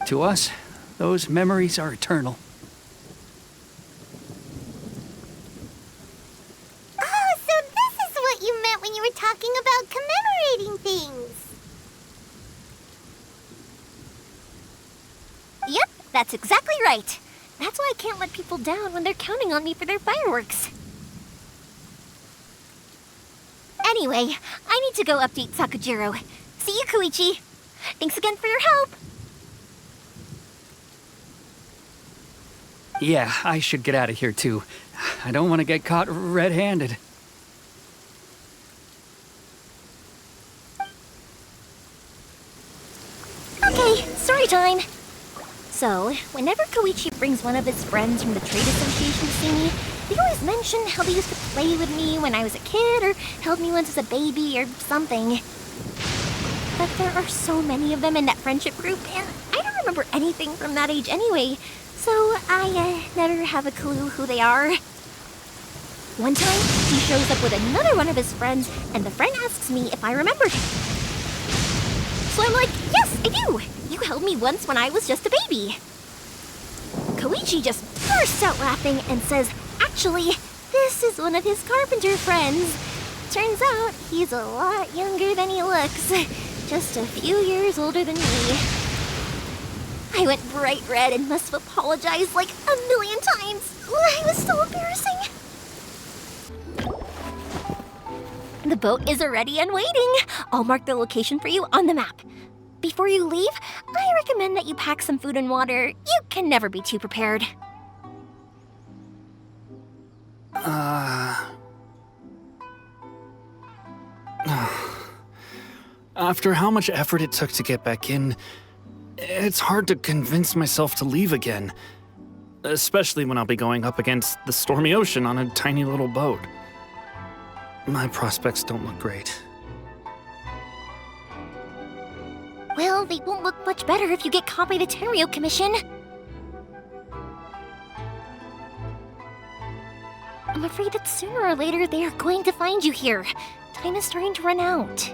To us, those memories are eternal. Oh, so this is what you meant when you were talking about commemorating things. Yep, that's exactly right. That's why I can't let people down when they're counting on me for their fireworks. Anyway, I need to go update Sakujiro. See you, Koichi. Thanks again for your help. Yeah, I should get out of here too. I don't want to get caught red-handed. Okay, story time. So, whenever Koichi brings one of his friends from the trade association to see me, they always mention how they used to play with me when I was a kid or held me once as a baby or something. But there are so many of them in that friendship group, and I don't remember anything from that age anyway, so I never have a clue who they are. One time, he shows up with another one of his friends, and the friend asks me if I remembered him. So I'm like, yes, I do! You held me once when I was just a baby. Koichi just bursts out laughing and says, actually, this is one of his carpenter friends. Turns out he's a lot younger than he looks. Just a few years older than me. I went bright red and must have apologized like a million times. It was so embarrassing. The boat is ready and waiting. I'll mark the location for you on the map. Before you leave, I recommend that you pack some food and water. You can never be too prepared. After how much effort it took to get back in, it's hard to convince myself to leave again. Especially when I'll be going up against the stormy ocean on a tiny little boat. My prospects don't look great. Well, they won't look much better if you get caught by the Tenryou Commission. I'm afraid that sooner or later they are going to find you here. Time is starting to run out.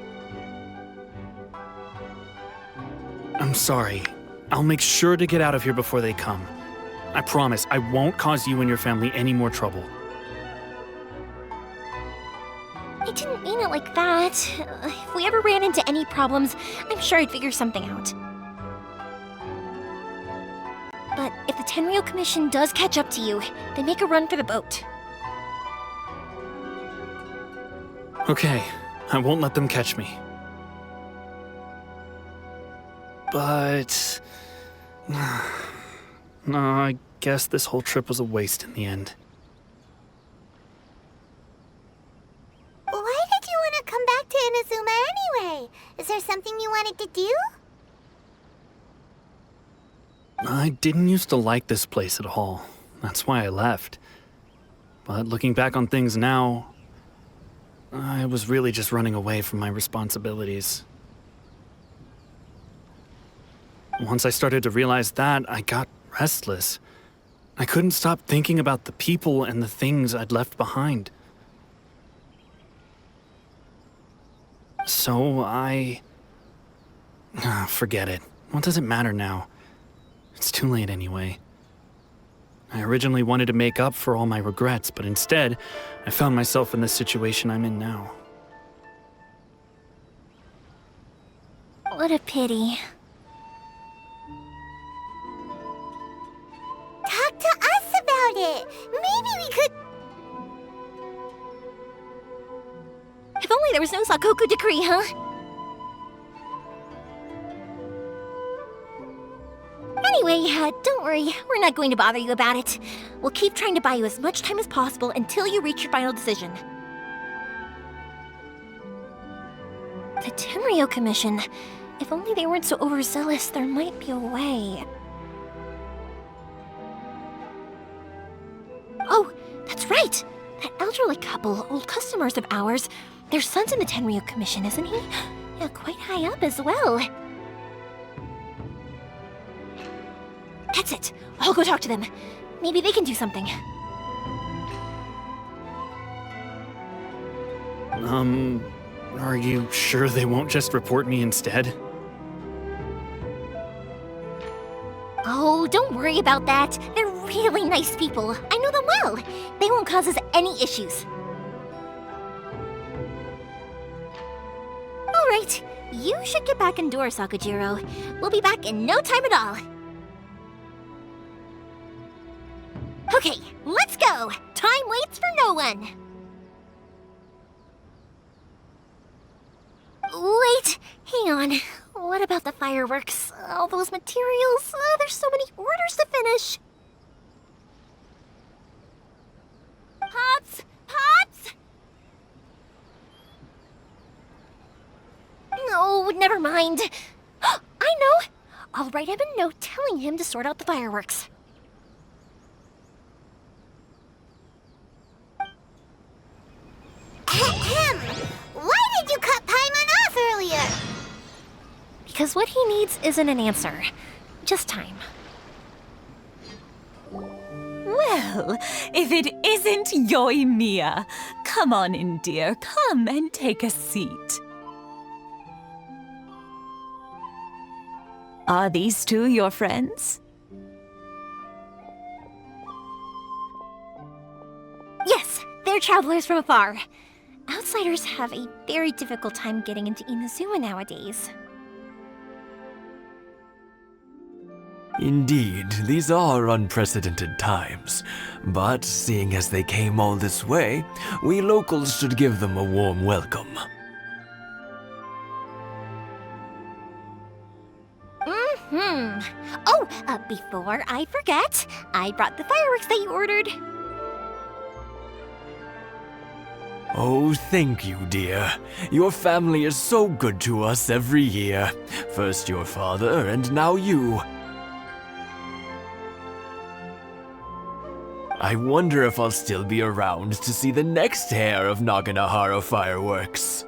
I'm sorry. I'll make sure to get out of here before they come. I promise I won't cause you and your family any more trouble. I didn't mean it like that. If we ever ran into any problems, I'm sure I'd figure something out. But if the Tenryou Commission does catch up to you, then make a run for the boat. Okay, I won't let them catch me. But... no, I guess this whole trip was a waste in the end. Why did you want to come back to Inazuma anyway? Is there something you wanted to do? I didn't used to like this place at all. That's why I left. But looking back on things now, I was really just running away from my responsibilities. Once I started to realize that, I got restless. I couldn't stop thinking about the people and the things I'd left behind. So forget it. What does it matter now? It's too late anyway. I originally wanted to make up for all my regrets, but instead, I found myself in the situation I'm in now. What a pity. Talk to us about it. Maybe we could... If only there was no Sakoku decree, huh? Anyway, don't worry. We're not going to bother you about it. We'll keep trying to buy you as much time as possible until you reach your final decision. The Tenryou Commission. If only they weren't so overzealous, there might be a way. Oh, that's right! That elderly couple, old customers of ours, their son's in the Tenryou Commission, isn't he? Yeah, quite high up as well. That's it. I'll go talk to them. Maybe they can do something. Are you sure they won't just report me instead? Oh, don't worry about that. They're really nice people. I know them well. They won't cause us any issues. All right. You should get back indoors, Sakujiro. We'll be back in no time at all. Okay, let's go! Time waits for no one! Wait, hang on. What about the fireworks? All those materials? There's so many orders to finish. Pops! Pops! No, never mind. I know! I'll write him a note telling him to sort out the fireworks. Why did you cut Paimon off earlier? Because what he needs isn't an answer, just time. Well, if it isn't Yoimiya, come on in, dear. Come and take a seat. Are these two your friends? Yes, they're travelers from afar. Outsiders have a very difficult time getting into Inazuma nowadays. Indeed, these are unprecedented times. But seeing as they came all this way, we locals should give them a warm welcome. Oh, before I forget, I brought the fireworks that you ordered. Oh, thank you, dear. Your family is so good to us every year. First your father, and now you. I wonder if I'll still be around to see the next hair of Naganahara fireworks.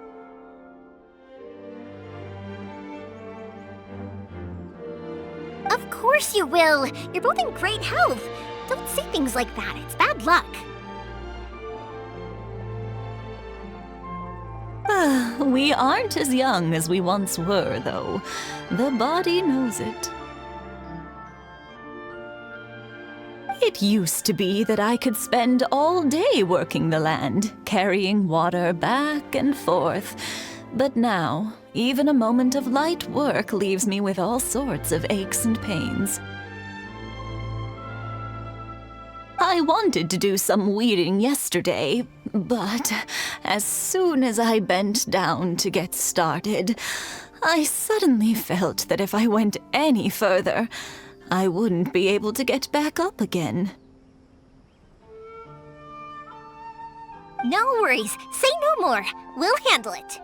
course you will. You're both in great health. Don't say things like that. It's bad luck. We aren't as young as we once were, though. The body knows it. It used to be that I could spend all day working the land, carrying water back and forth. But now, even a moment of light work leaves me with all sorts of aches and pains. I wanted to do some weeding yesterday, but as soon as I bent down to get started, I suddenly felt that if I went any further, I wouldn't be able to get back up again. No worries. Say no more. We'll handle it.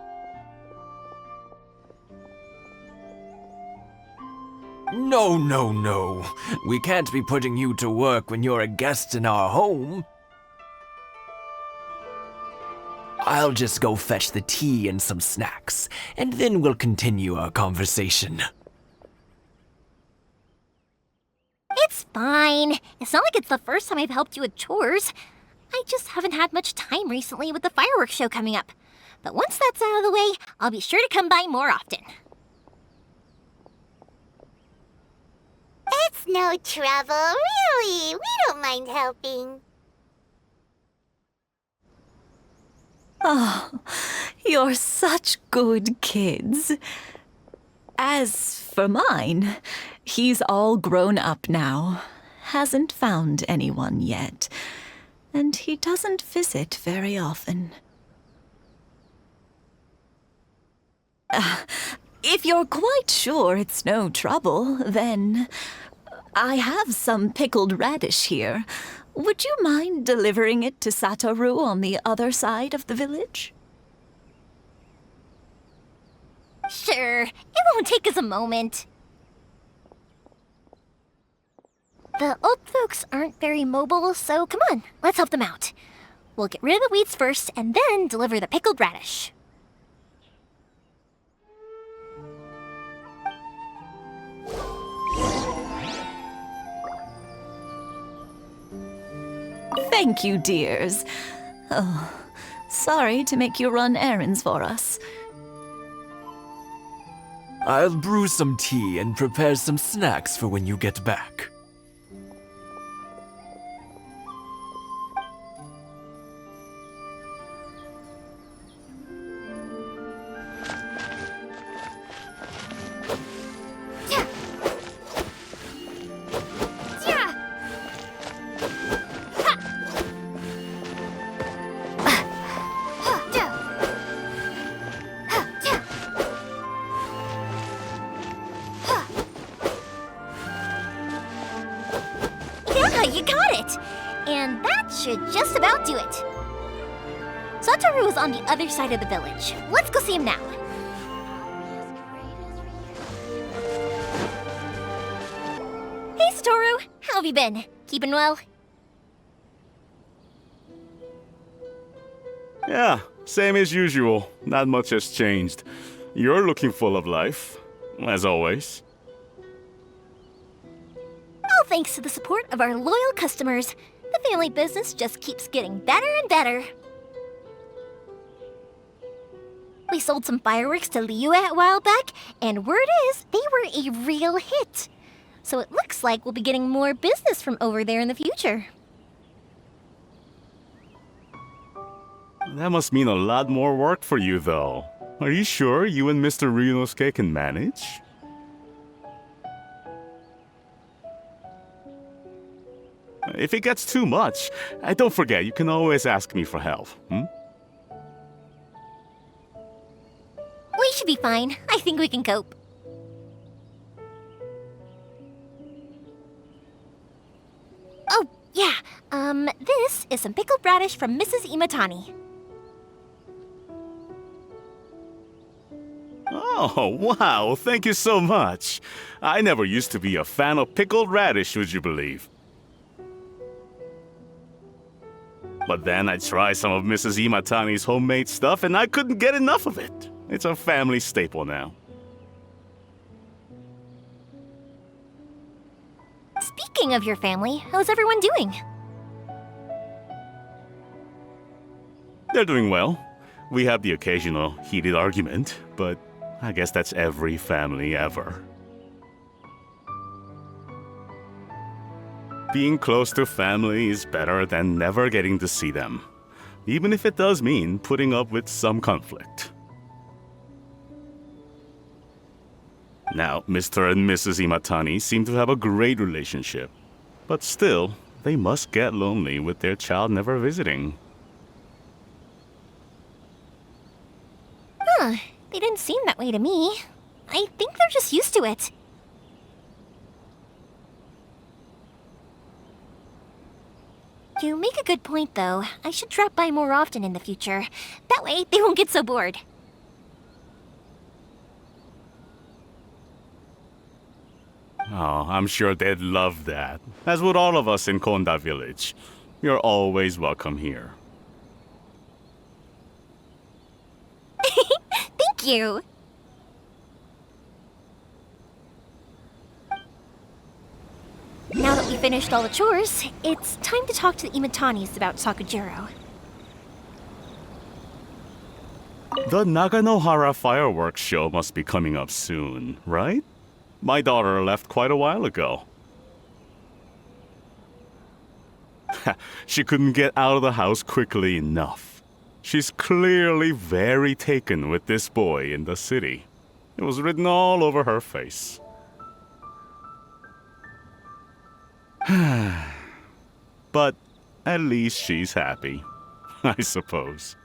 No, no, no. We can't be putting you to work when you're a guest in our home. I'll just go fetch the tea and some snacks, and then we'll continue our conversation. It's fine. It's not like it's the first time I've helped you with chores. I just haven't had much time recently with the fireworks show coming up. But once that's out of the way, I'll be sure to come by more often. It's no trouble, really. We don't mind helping. Oh, you're such good kids. As for mine, he's all grown up now, hasn't found anyone yet, and he doesn't visit very often. If you're quite sure it's no trouble, then I have some pickled radish here. Would you mind delivering it to Satoru on the other side of the village? Sure, it won't take us a moment. The old folks aren't very mobile, so come on, let's help them out. We'll get rid of the weeds first and then deliver the pickled radish. Thank you, dears. Oh, sorry to make you run errands for us. I'll brew some tea and prepare some snacks for when you get back. You got it! And that should just about do it. Satoru is on the other side of the village. Let's go see him now. Hey, Satoru! How have you been? Keeping well? Yeah, same as usual. Not much has changed. You're looking full of life, as always. All thanks to the support of our loyal customers, the family business just keeps getting better and better. We sold some fireworks to Liyue a while back, and word is they were a real hit. So it looks like we'll be getting more business from over there in the future. That must mean a lot more work for you, though. Are you sure you and Mr. Ryunosuke can manage? If it gets too much, don't forget, you can always ask me for help, We should be fine. I think we can cope. Oh, yeah. This is some pickled radish from Mrs. Imatani. Oh, wow, thank you so much. I never used to be a fan of pickled radish, would you believe? But then I tried some of Mrs. Imatani's homemade stuff and I couldn't get enough of it. It's a family staple now. of your family, how's everyone doing? They're doing well. We have the occasional heated argument, but I guess that's every family ever. Being close to family is better than never getting to see them, even if it does mean putting up with some conflict. Now, Mr. and Mrs. Imatani seem to have a great relationship, but still, they must get lonely with their child never visiting. Huh, they didn't seem that way to me. I think they're just used to it. You make a good point, though. I should drop by more often in the future. That way, they won't get so bored. Oh, I'm sure they'd love that, as would all of us in Konda Village. You're always welcome here. Thank you! Now that we finished all the chores, it's time to talk to the Imatanis about Sakujiro. The Naganohara Fireworks show must be coming up soon, right? My daughter left quite a while ago. She couldn't get out of the house quickly enough. She's clearly very taken with this boy in the city. It was written all over her face. But at least she's happy, I suppose.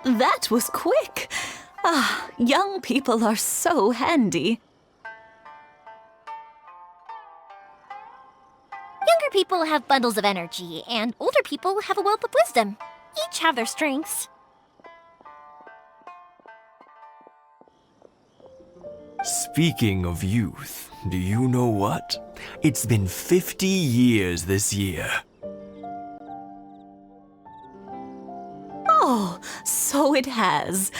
That was quick. Ah, young people are so handy. Younger people have bundles of energy, and older people have a wealth of wisdom. Each have their strengths. Speaking of youth, do you know what? It's been 50 years this year. Oh, so it has.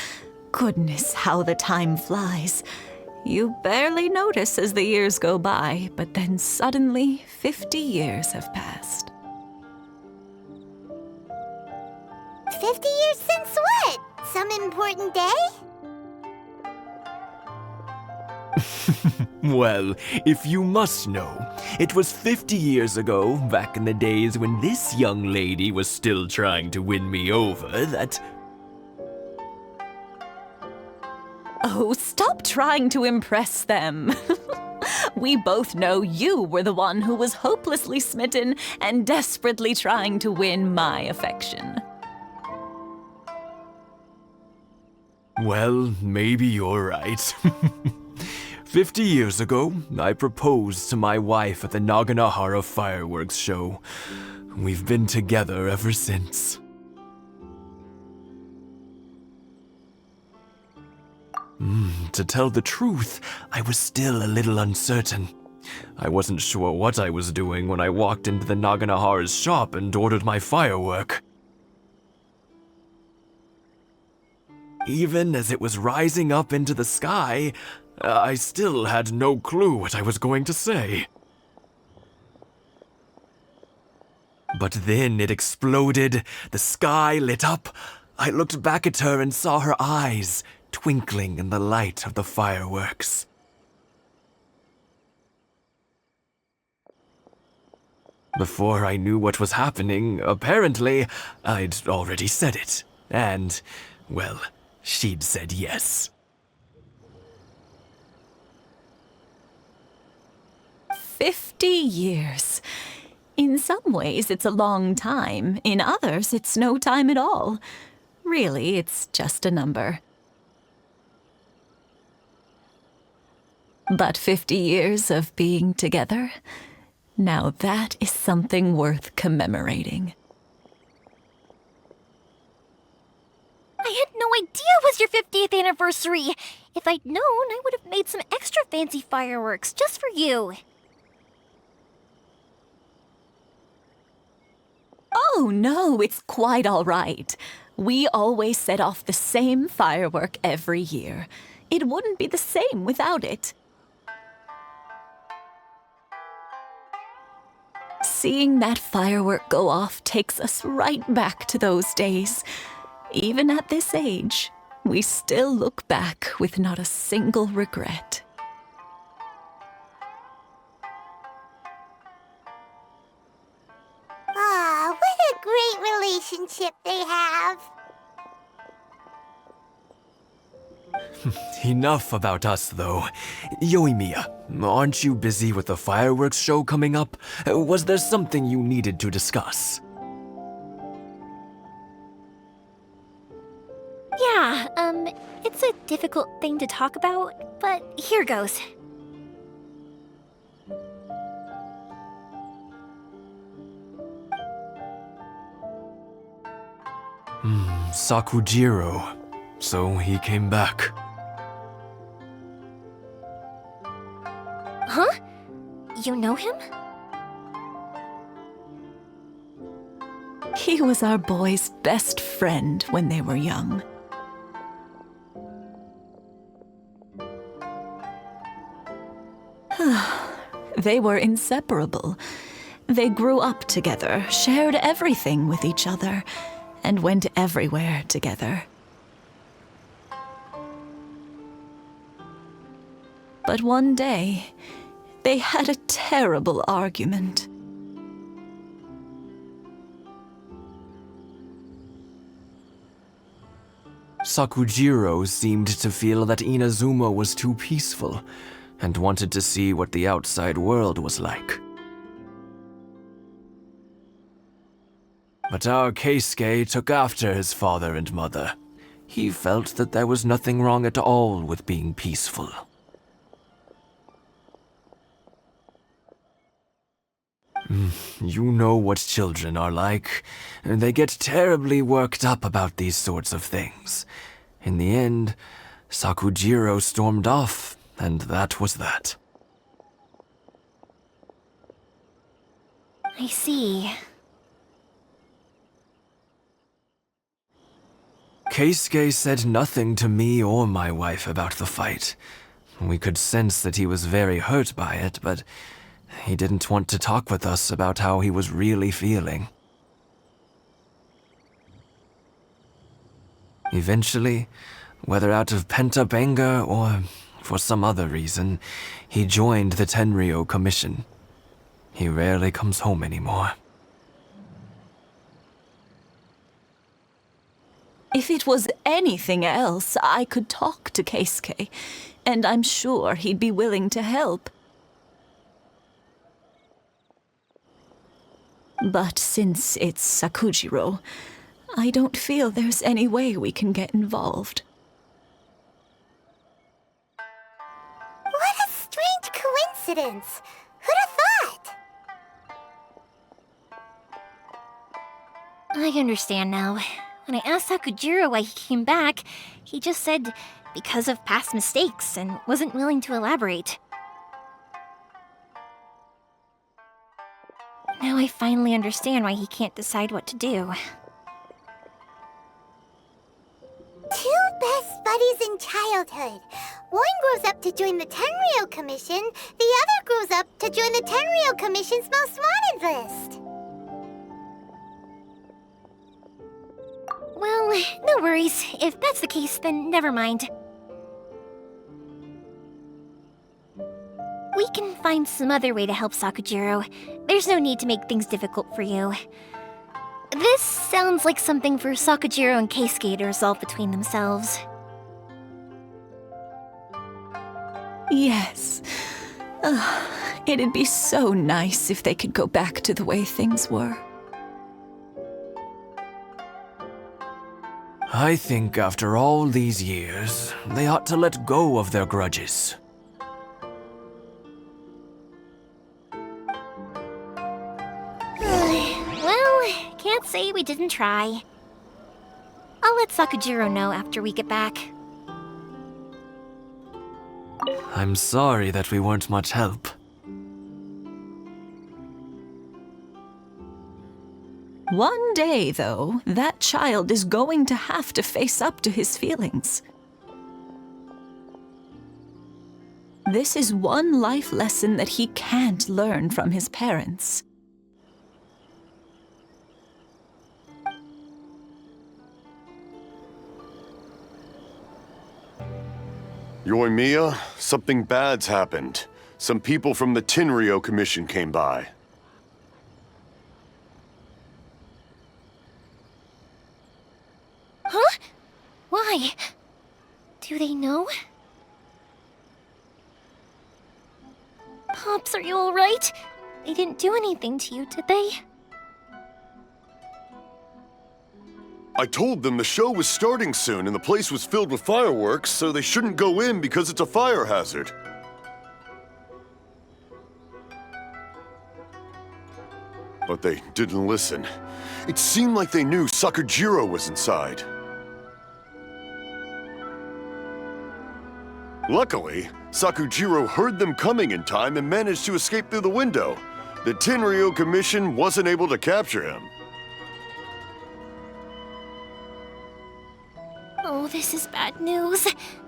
Goodness, how the time flies. You barely notice as the years go by, but then suddenly 50 years have passed. 50 years since what? Some important day? Well, if you must know, it was 50 years ago, back in the days when this young lady was still trying to win me over, that... Oh, stop trying to impress them. We both know you were the one who was hopelessly smitten and desperately trying to win my affection. Well, maybe you're right. 50 years ago, I proposed to my wife at the Naganohara Fireworks show. We've been together ever since. To tell the truth, I was still a little uncertain. I wasn't sure what I was doing when I walked into the Naganohara's shop and ordered my firework. Even as it was rising up into the sky, I still had no clue what I was going to say. But then it exploded, the sky lit up. I looked back at her and saw her eyes twinkling in the light of the fireworks. Before I knew what was happening, apparently, I'd already said it. And, well, she'd said yes. 50 years. In some ways, it's a long time. In others, it's no time at all. Really, it's just a number. But 50 years of being together, now that is something worth commemorating. I had no idea it was your 50th anniversary. If I'd known, I would have made some extra fancy fireworks just for you. Oh, no, it's quite all right. We always set off the same firework every year. It wouldn't be the same without it. Seeing that firework go off takes us right back to those days. Even at this age, we still look back with not a single regret. Aw, what a great relationship they have. Enough about us, though. Yoimiya, aren't you busy with the fireworks show coming up? Was there something you needed to discuss? Yeah, it's a difficult thing to talk about, but here goes. Sakujiro. So he came back. Huh? You know him? He was our boys' best friend when they were young. They were inseparable. They grew up together, shared everything with each other, and went everywhere together. But one day, they had a terrible argument. Sakujiro seemed to feel that Inazuma was too peaceful, and wanted to see what the outside world was like. But our Keisuke took after his father and mother. He felt that there was nothing wrong at all with being peaceful. You know what children are like. They get terribly worked up about these sorts of things. In the end, Sakujiro stormed off, and that was that. I see. Keisuke said nothing to me or my wife about the fight. We could sense that he was very hurt by it, but he didn't want to talk with us about how he was really feeling. Eventually, whether out of pent-up anger or for some other reason, he joined the Tenryou Commission. He rarely comes home anymore. If it was anything else, I could talk to Keisuke, and I'm sure he'd be willing to help. But since it's Sakujiro, I don't feel there's any way we can get involved. What a strange coincidence. Who'd have thought? I understand now. When I asked Sakujiro why he came back, he just said because of past mistakes and wasn't willing to elaborate. Now I finally understand why he can't decide what to do. Two best buddies in childhood. One grows up to join the Tenryou Commission, the other grows up to join the Tenryou Commission's most wanted list. Well, no worries. If that's the case, then never mind. We can find some other way to help Sakujiro. There's no need to make things difficult for you. This sounds like something for Sakujiro and Keisuke to resolve between themselves. Yes. It'd be so nice if they could go back to the way things were. I think after all these years, they ought to let go of their grudges. Well, can't say we didn't try. I'll let Sakujiro know after we get back. I'm sorry that we weren't much help. One day, though, that child is going to have to face up to his feelings. This is one life lesson that he can't learn from his parents. Yoimiya, something bad's happened. Some people from the Tenryou Commission came by. Huh? Why? Do they know? Pops, are you alright? They didn't do anything to you, did they? I told them the show was starting soon and the place was filled with fireworks, so they shouldn't go in because it's a fire hazard. But they didn't listen. It seemed like they knew Sakujiro was inside. Luckily, Sakujiro heard them coming in time and managed to escape through the window. The Tenryou Commission wasn't able to capture him. Oh, this is bad news.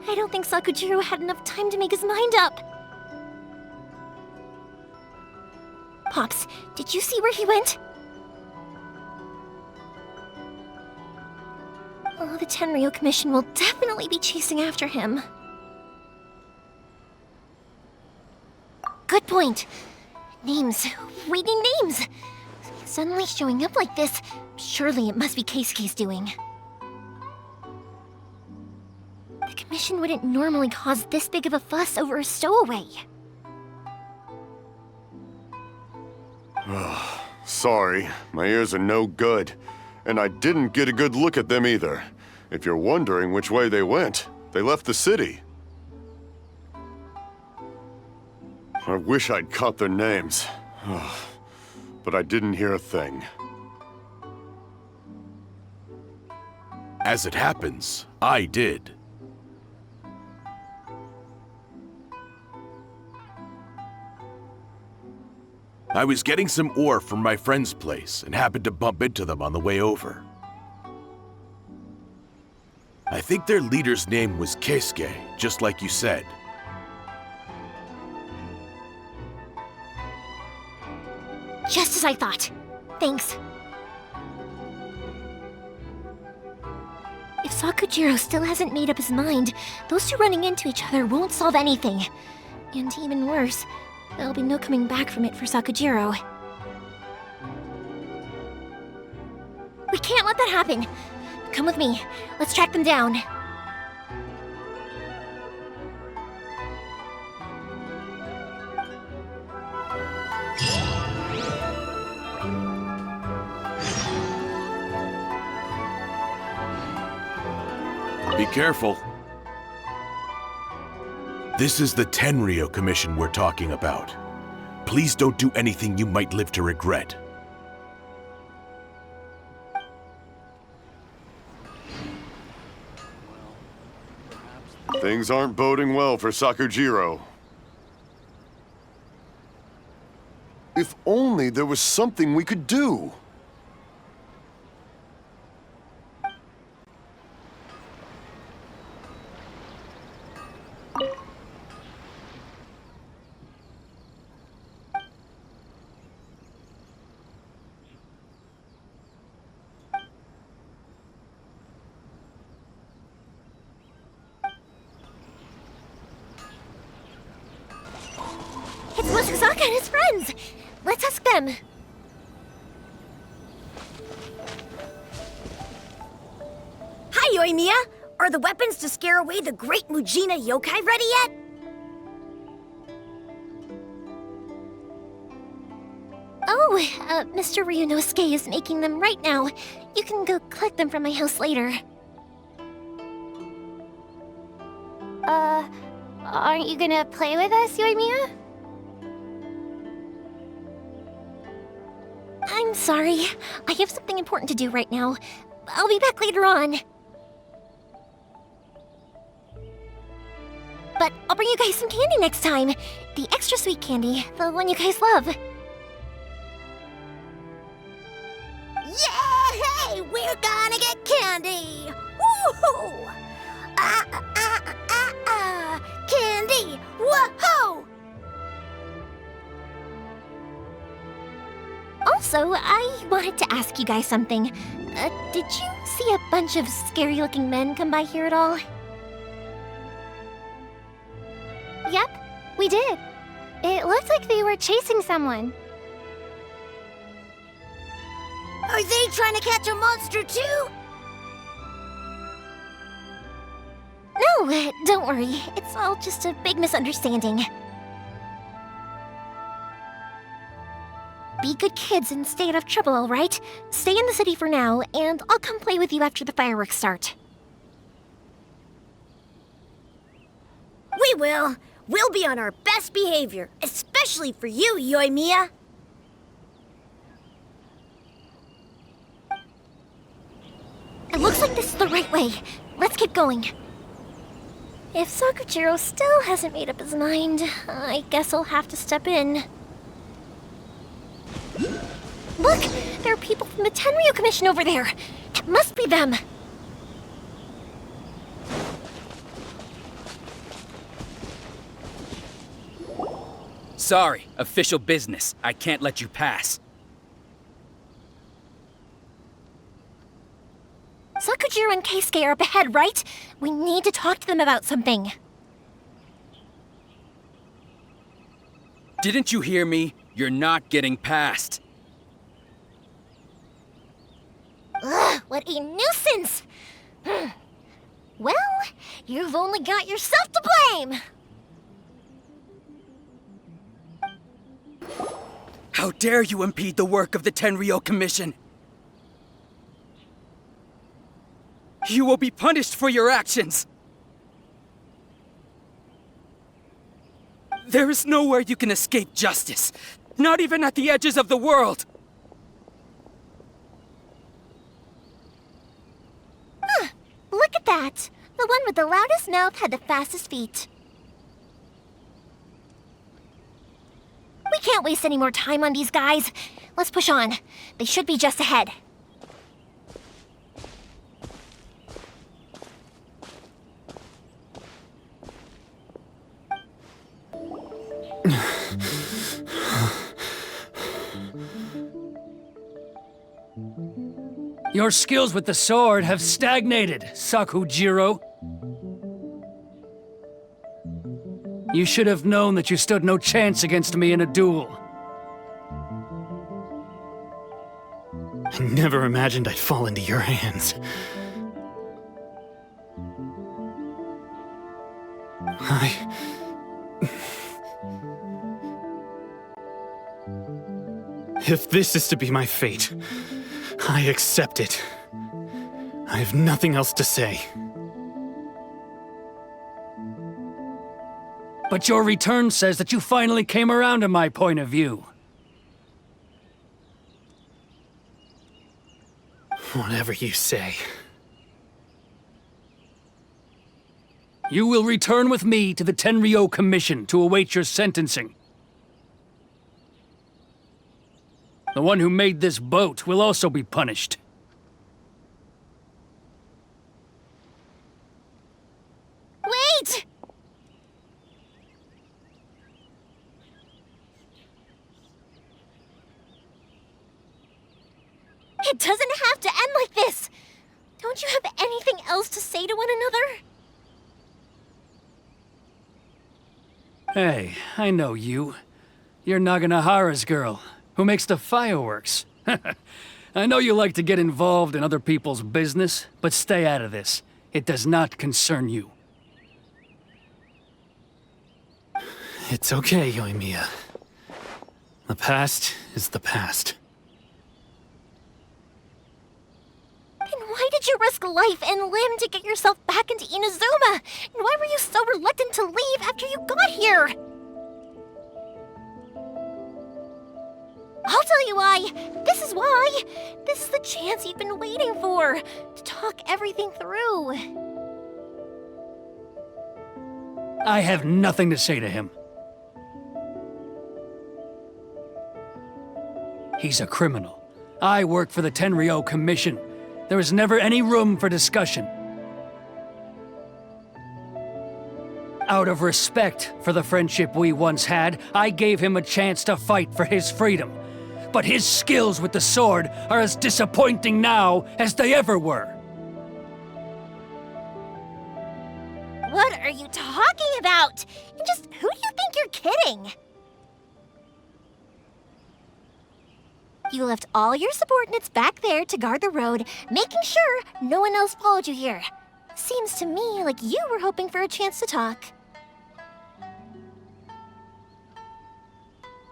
I don't think Sakujiro had enough time to make his mind up. Pops, did you see where he went? Oh, the Tenryou Commission will definitely be chasing after him. Good point. Names. We need names. Suddenly showing up like this, surely it must be Keisuke's doing. The Commission wouldn't normally cause this big of a fuss over a stowaway. Sorry, my ears are no good. And I didn't get a good look at them either. If you're wondering which way they went, they left the city. I wish I'd caught their names. But I didn't hear a thing. As it happens, I did. I was getting some ore from my friend's place and happened to bump into them on the way over. I think their leader's name was Keisuke, just like you said. Just as I thought. Thanks. If Sakujiro still hasn't made up his mind, those two running into each other won't solve anything. And even worse, there'll be no coming back from it for Sakujiro. We can't let that happen. Come with me. Let's track them down. Be careful. This is the Tenryou Commission we're talking about. Please don't do anything you might live to regret. Things aren't boding well for Sakujiro. If only there was something we could do. It's Mochizaka and his friends! Let's ask them. Hi, Yoimiya! Are the weapons to scare away the great Mujina yokai ready yet? Oh, Mr. Ryunosuke is making them right now. You can go collect them from my house later. Aren't you gonna play with us, Yoimiya? I'm sorry. I have something important to do right now. I'll be back later on. But I'll bring you guys some candy next time. The extra sweet candy, the one you guys love. Yeah! we're gonna get candy! Woohoo! Candy! Whoa! Also, I wanted to ask you guys something. Did you see a bunch of scary-looking men come by here at all? Yep, we did. It looked like they were chasing someone. Are they trying to catch a monster too? No, don't worry. It's all just a big misunderstanding. Be good kids and stay out of trouble, all right? Stay in the city for now, and I'll come play with you after the fireworks start. We will. We'll be on our best behavior, especially for you, Yoimiya. It looks like this is the right way. Let's keep going. If Sakujiro still hasn't made up his mind, I guess I'll have to step in. Look! There are people from the Tenryo Commission over there! It must be them! Sorry, official business. I can't let you pass. Sakujiro and Keisuke are up ahead, right? We need to talk to them about something. Didn't you hear me? You're not getting past. Ugh, what a nuisance! Well, you've only got yourself to blame! How dare you impede the work of the Tenryo Commission? You will be punished for your actions! There is nowhere you can escape justice, not even at the edges of the world! Huh, look at that! The one with the loudest mouth had the fastest feet. We can't waste any more time on these guys. Let's push on. They should be just ahead. Your skills with the sword have stagnated, Sakujiro. You should have known that you stood no chance against me in a duel. I never imagined I'd fall into your hands. If this is to be my fate, I accept it. I have nothing else to say. But your return says that you finally came around to my point of view. Whatever you say. You will return with me to the Tenryo Commission to await your sentencing. The one who made this boat will also be punished. Wait! It doesn't have to end like this! Don't you have anything else to say to one another? Hey, I know you. You're Naganahara's girl, who makes the fireworks. I know you like to get involved in other people's business, but stay out of this. It does not concern you. It's okay, Yoimiya. The past is the past. Then why did you risk life and limb to get yourself back into Inazuma? And why were you so reluctant to leave after you got here? I'll tell you why. This is why. This is the chance you've been waiting for, to talk everything through. I have nothing to say to him. He's a criminal. I work for the Tenryo Commission. there was never any room for discussion. Out of respect for the friendship we once had, I gave him a chance to fight for his freedom. But his skills with the sword are as disappointing now as they ever were. What are you talking about? And just who do you think you're kidding? You left all your subordinates back there to guard the road, making sure no one else followed you here. Seems to me like you were hoping for a chance to talk.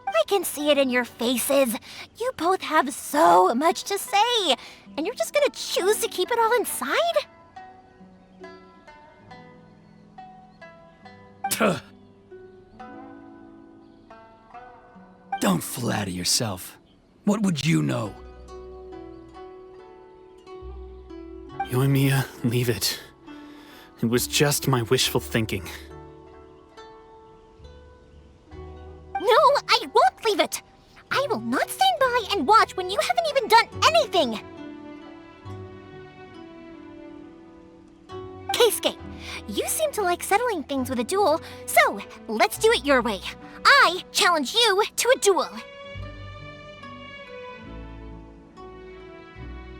I can see it in your faces. You both have so much to say, and you're just gonna choose to keep it all inside? Don't flatter yourself. What would you know? Yoimiya, leave it. It was just my wishful thinking. No, I won't leave it! I will not stand by and watch when you haven't even done anything! Keisuke, you seem to like settling things with a duel, so let's do it your way. I challenge you to a duel.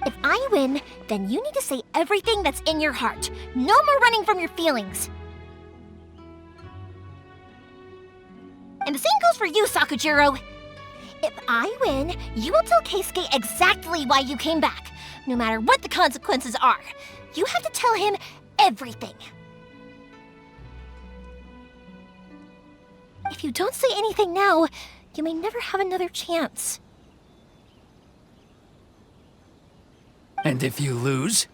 If I win, then you need to say everything that's in your heart. No more running from your feelings. And the same goes for you, Sakujiro. If I win, you will tell Keisuke exactly why you came back, no matter what the consequences are. You have to tell him everything. If you don't say anything now, you may never have another chance. And if you lose?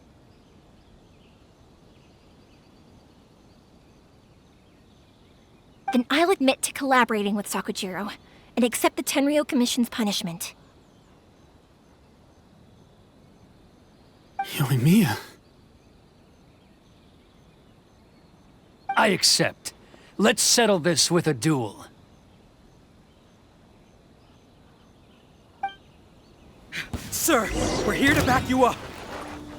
Then I'll admit to collaborating with Sakujiro and accept the Tenryou Commission's punishment. Yoimiya. I accept. Let's settle this with a duel. Sir, we're here to back you up.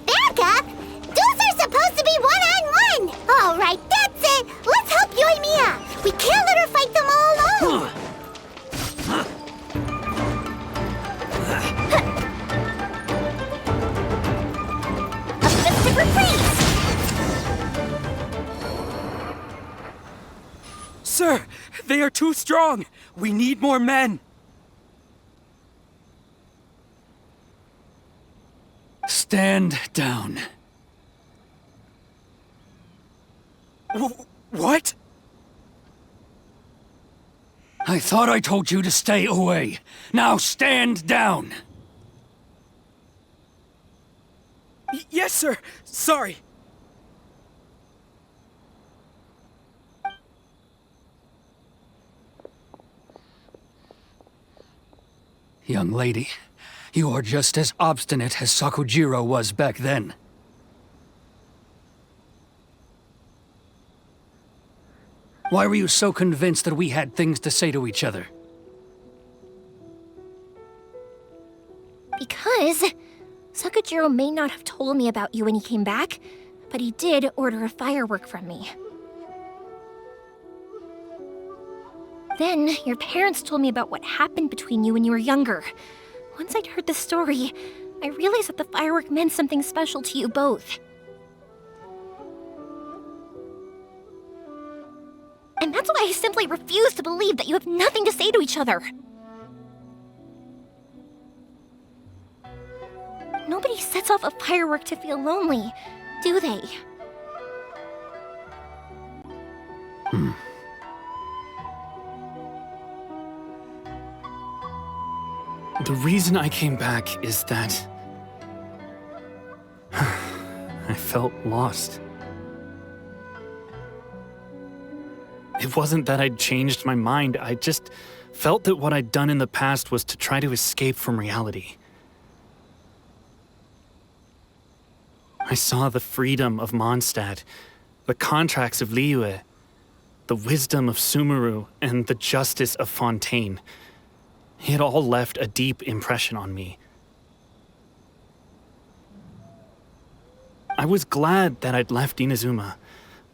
Back up? Duels are supposed to be one-on-one! All right, that's it! Let's help Yoimiya! We can't let her fight them all alone! A festive reprise! Sir, they are too strong. We need more men. Stand down. What? I thought I told you to stay away. Now stand down. Yes, sir. Sorry. Young lady, you are just as obstinate as Sakujiro was back then. Why were you so convinced that we had things to say to each other? Because Sakujiro may not have told me about you when he came back, but he did order a firework from me. Then, your parents told me about what happened between you when you were younger. Once I'd heard the story, I realized that the firework meant something special to you both. And that's why I simply refuse to believe that you have nothing to say to each other. Nobody sets off a firework to feel lonely, do they? The reason I came back is that I felt lost. It wasn't that I'd changed my mind, I just felt that what I'd done in the past was to try to escape from reality. I saw the freedom of Mondstadt, the contracts of Liyue, the wisdom of Sumeru, and the justice of Fontaine. It all left a deep impression on me. I was glad that I'd left Inazuma,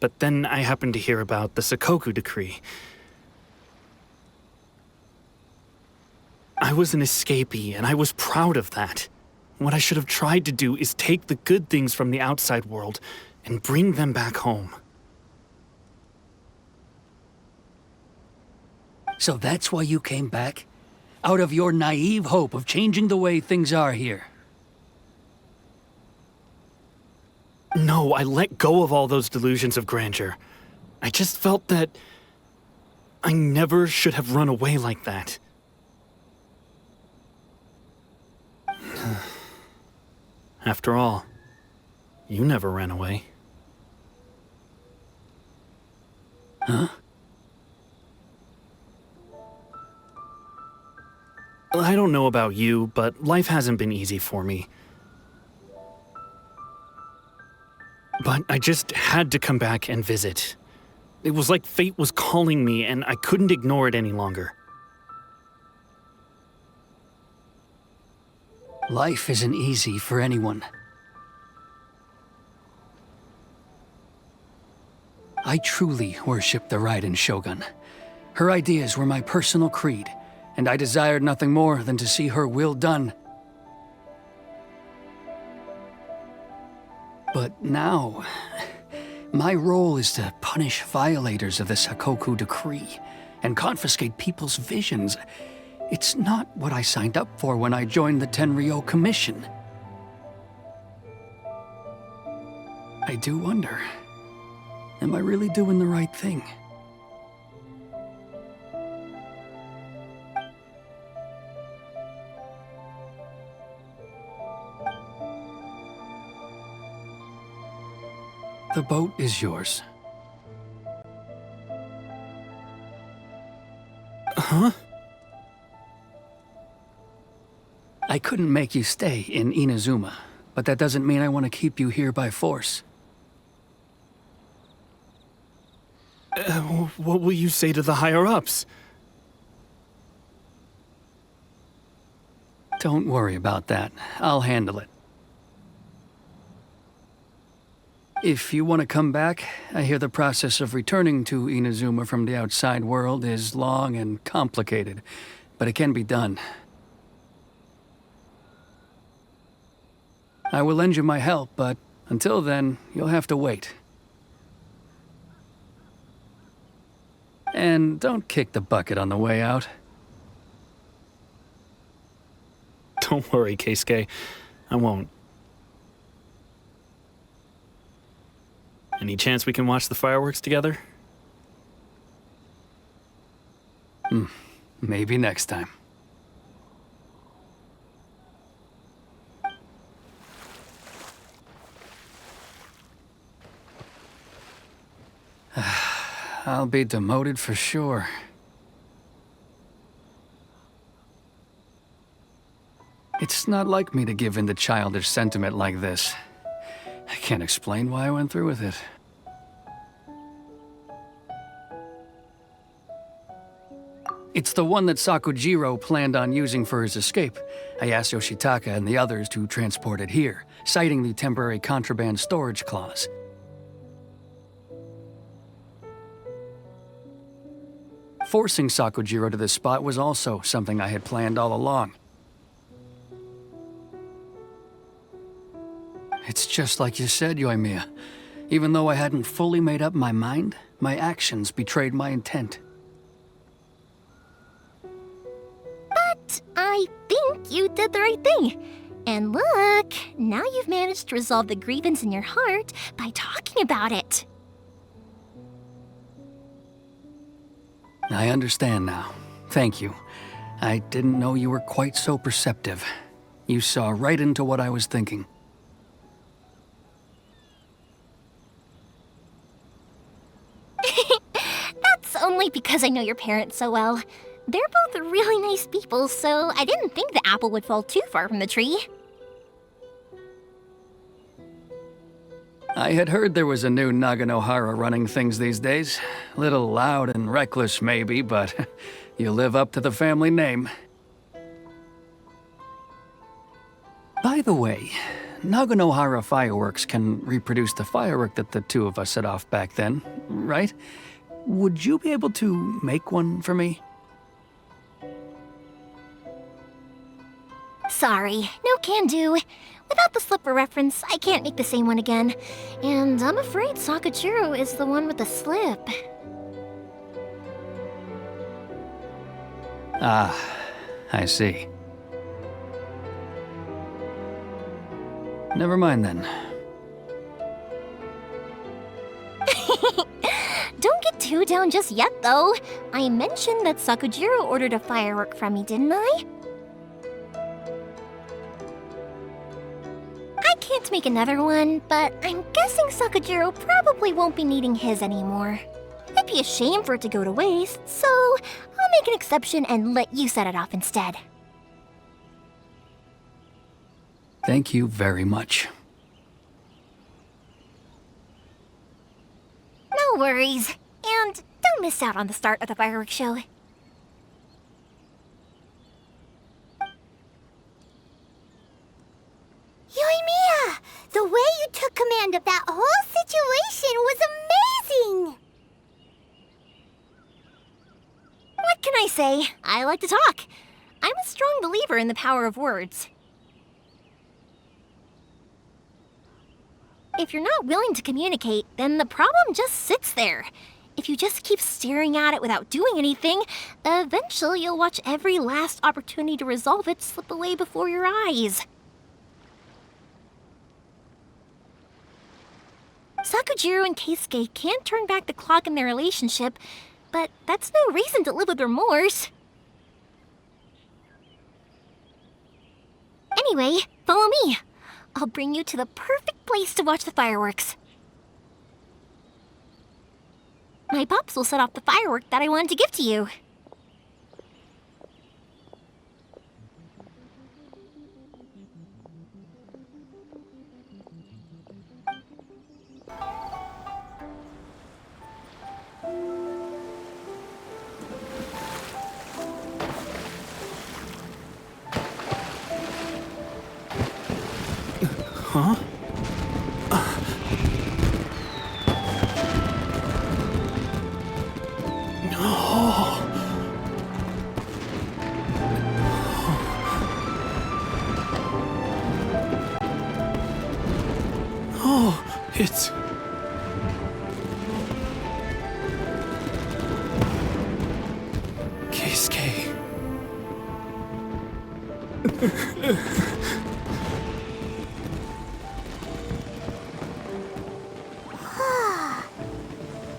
but then I happened to hear about the Sakoku decree. I was an escapee, and I was proud of that. What I should have tried to do is take the good things from the outside world and bring them back home. So that's why you came back? Out of your naive hope of changing the way things are here? No, I let go of all those delusions of grandeur. I just felt that I never should have run away like that. After all, you never ran away. Huh? I don't know about you, but life hasn't been easy for me. But I just had to come back and visit. It was like fate was calling me, and I couldn't ignore it any longer. Life isn't easy for anyone. I truly worship the Raiden Shogun. Her ideas were my personal creed, and I desired nothing more than to see her will done. But now, my role is to punish violators of the Sakoku decree and confiscate people's visions. It's not what I signed up for when I joined the Tenryou Commission. I do wonder, am I really doing the right thing? The boat is yours. Huh? I couldn't make you stay in Inazuma, but that doesn't mean I want to keep you here by force. What will you say to the higher-ups? Don't worry about that. I'll handle it. If you want to come back, I hear the process of returning to Inazuma from the outside world is long and complicated, but it can be done. I will lend you my help, but until then, you'll have to wait. And don't kick the bucket on the way out. Don't worry, Keisuke. I won't. Any chance we can watch the fireworks together? Maybe next time. I'll be demoted for sure. It's not like me to give in to childish sentiment like this. I can't explain why I went through with it. It's the one that Sakujiro planned on using for his escape. I asked Yoshitaka and the others to transport it here, citing the temporary contraband storage clause. Forcing Sakujiro to this spot was also something I had planned all along. It's just like you said, Yoimiya. Even though I hadn't fully made up my mind, my actions betrayed my intent. But I think you did the right thing. And look, now you've managed to resolve the grievance in your heart by talking about it. I understand now. Thank you. I didn't know you were quite so perceptive. You saw right into what I was thinking. That's only because I know your parents so well. They're both really nice people, so I didn't think the apple would fall too far from the tree. I had heard there was a new Naganohara running things these days. Little loud and reckless, maybe, but you live up to the family name. By the way, Naganohara Fireworks can reproduce the firework that the two of us set off back then, right? Would you be able to make one for me? Sorry, no can do. Without the slipper reference, I can't make the same one again. And I'm afraid Sakujiro is the one with the slip. Ah, I see. Never mind then. Don't get too down just yet, though. I mentioned that Sakujiro ordered a firework from me, didn't I? I can't make another one, but I'm guessing Sakujiro probably won't be needing his anymore. It'd be a shame for it to go to waste, so I'll make an exception and let you set it off instead. Thank you very much. No worries. And don't miss out on the start of the fireworks show. Yoimiya! The way you took command of that whole situation was amazing! What can I say? I like to talk. I'm a strong believer in the power of words. If you're not willing to communicate, then the problem just sits there. If you just keep staring at it without doing anything, eventually you'll watch every last opportunity to resolve it slip away before your eyes. Sakujiro and Keisuke can't turn back the clock in their relationship, but that's no reason to live with remorse. Anyway, follow me. I'll bring you to the perfect place to watch the fireworks. My pops will set off the firework that I wanted to give to you. Huh? Oh, it's... Keisuke.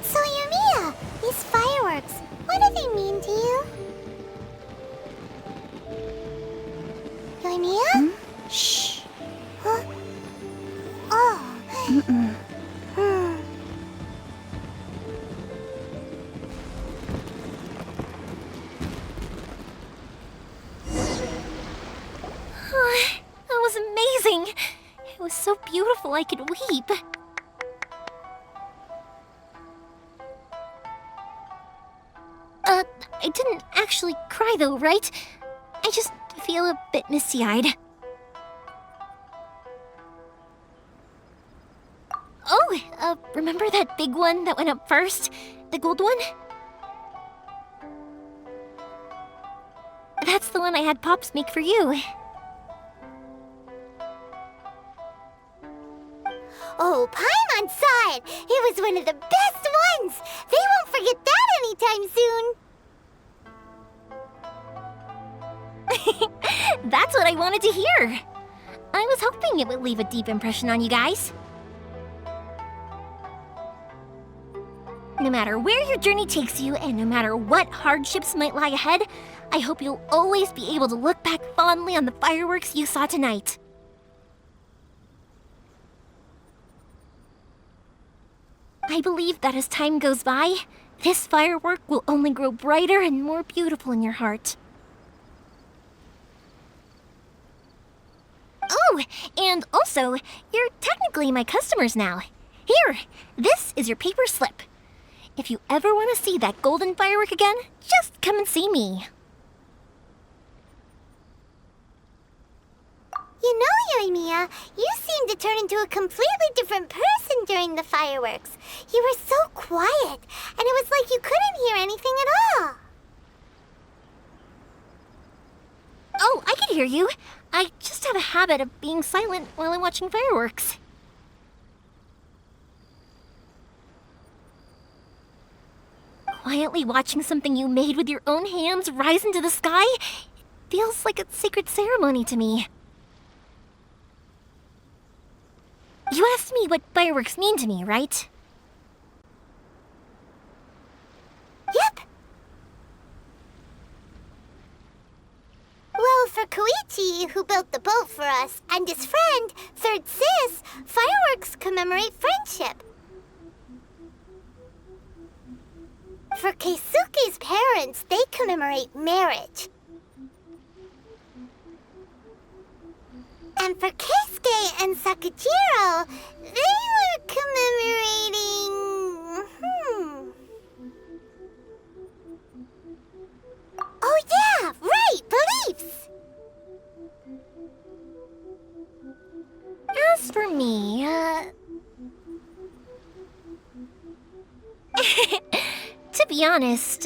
So, Yoimiya, these fireworks, what do they mean to you? Yoimiya? Shh. Huh? Oh. That was amazing. It was so beautiful I could weep. I didn't actually cry though, right? I just feel a bit misty-eyed. Oh, remember that big one that went up first? The gold one? That's the one I had Pops make for you. Oh, Paimon saw it! It was one of the best ones! They won't forget that anytime soon! That's what I wanted to hear. I was hoping it would leave a deep impression on you guys. No matter where your journey takes you, and no matter what hardships might lie ahead, I hope you'll always be able to look back fondly on the fireworks you saw tonight. I believe that as time goes by, this firework will only grow brighter and more beautiful in your heart. Oh, and also, you're technically my customers now. Here, this is your paper slip. If you ever want to see that golden firework again, just come and see me. You know, Yoimiya, you seem seemed to turn into a completely different person during the fireworks. You were so quiet, and it was like you couldn't hear anything at all. Oh, I can hear you. I just have a habit of being silent while I'm watching fireworks. Quietly watching something you made with your own hands rise into the sky feels like a sacred ceremony to me. You asked me what fireworks mean to me, right? Yep. Well, for Koichi, who built the boat for us, and his friend, Third Sis, fireworks commemorate friendship. For Keisuke's parents, they commemorate marriage. And for Keisuke and Sakujiro, they were commemorating... Oh yeah, right, beliefs! As for me, to be honest,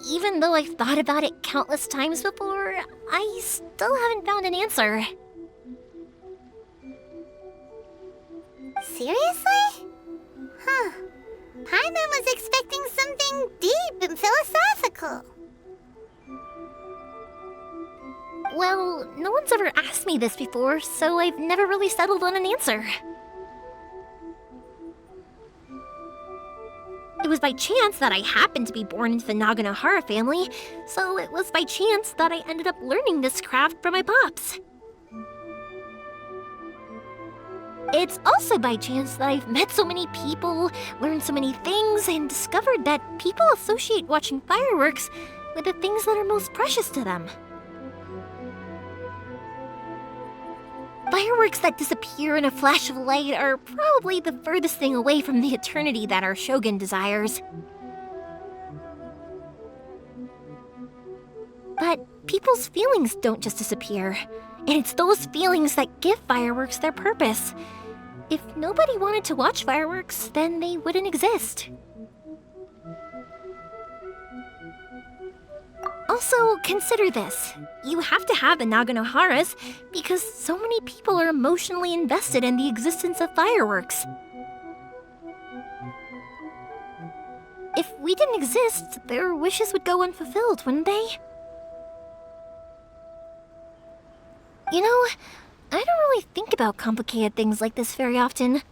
even though I've thought about it countless times before, I still haven't found an answer. Seriously? Huh. Paimon was expecting something deep and philosophical. Well, no one's ever asked me this before, so I've never really settled on an answer. It was by chance that I happened to be born into the Naganohara family, so it was by chance that I ended up learning this craft from my pops. It's also by chance that I've met so many people, learned so many things, and discovered that people associate watching fireworks with the things that are most precious to them. Fireworks that disappear in a flash of light are probably the furthest thing away from the eternity that our shogun desires. But people's feelings don't just disappear, and it's those feelings that give fireworks their purpose. If nobody wanted to watch fireworks, then they wouldn't exist. Also, consider this. You have to have the Naganoharas because so many people are emotionally invested in the existence of fireworks. If we didn't exist, their wishes would go unfulfilled, wouldn't they? You know, I don't really think about complicated things like this very often.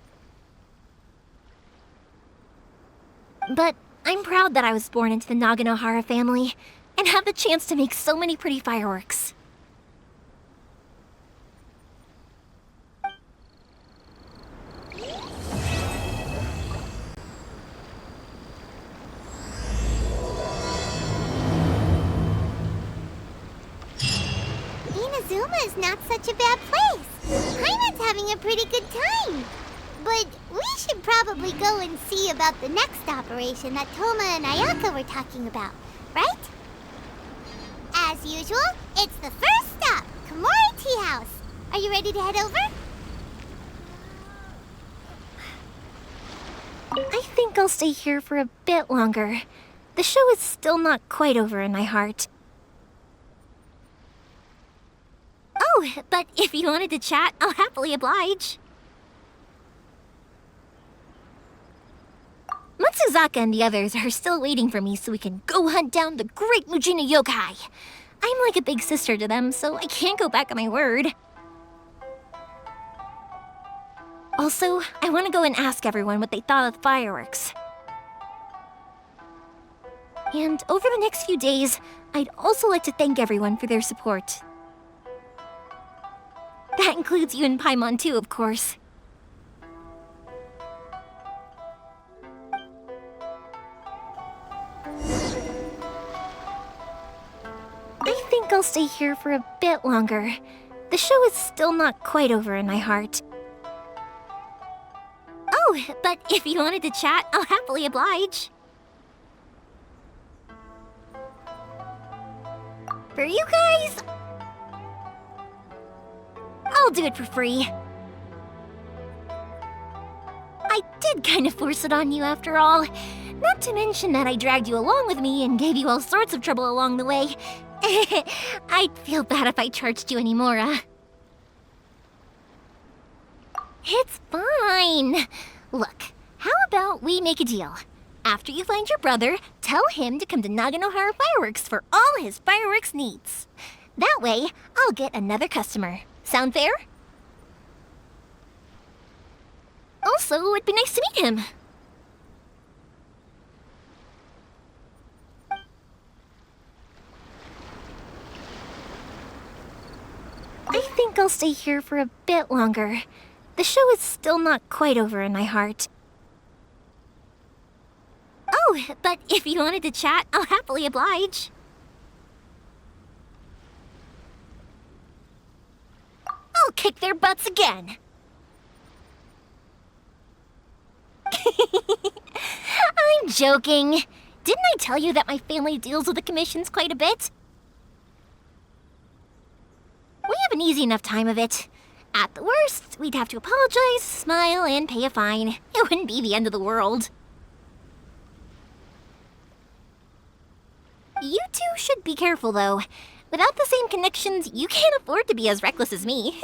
But I'm proud that I was born into the Naganohara family and have the chance to make so many pretty fireworks. Inazuma is not such a bad place. Paimon's having a pretty good time. But we should probably go and see about the next operation that Toma and Ayaka were talking about, right? As usual, it's the first stop, Komori Tea House. Are you ready to head over? I think I'll stay here for a bit longer. The show is still not quite over in my heart. Oh, but if you wanted to chat, I'll happily oblige. Matsuzaka and the others are still waiting for me so we can go hunt down the great Mujina yokai. I'm like a big sister to them, so I can't go back on my word. Also, I want to go and ask everyone what they thought of the fireworks. And over the next few days, I'd also like to thank everyone for their support. That includes you and Paimon too, of course. I think I'll stay here for a bit longer. The show is still not quite over in my heart. Oh, but if you wanted to chat, I'll happily oblige. For you guys, I'll do it for free. did kind of force it on you after all. Not to mention that I dragged you along with me and gave you all sorts of trouble along the way. I'd feel bad if I charged you anymore, It's fine. Look, how about we make a deal? After you find your brother, tell him to come to Naganohara Fireworks for all his fireworks needs. That way, I'll get another customer. Sound fair? Also, it'd be nice to meet him. I think I'll stay here for a bit longer. The show is still not quite over in my heart. Oh, but if you wanted to chat, I'll happily oblige. I'll kick their butts again. I'm joking. Didn't I tell you that my family deals with the commissions quite a bit? We have an easy enough time of it. At the worst, we'd have to apologize, smile, and pay a fine. It wouldn't be the end of the world. You two should be careful, though. Without the same connections, you can't afford to be as reckless as me.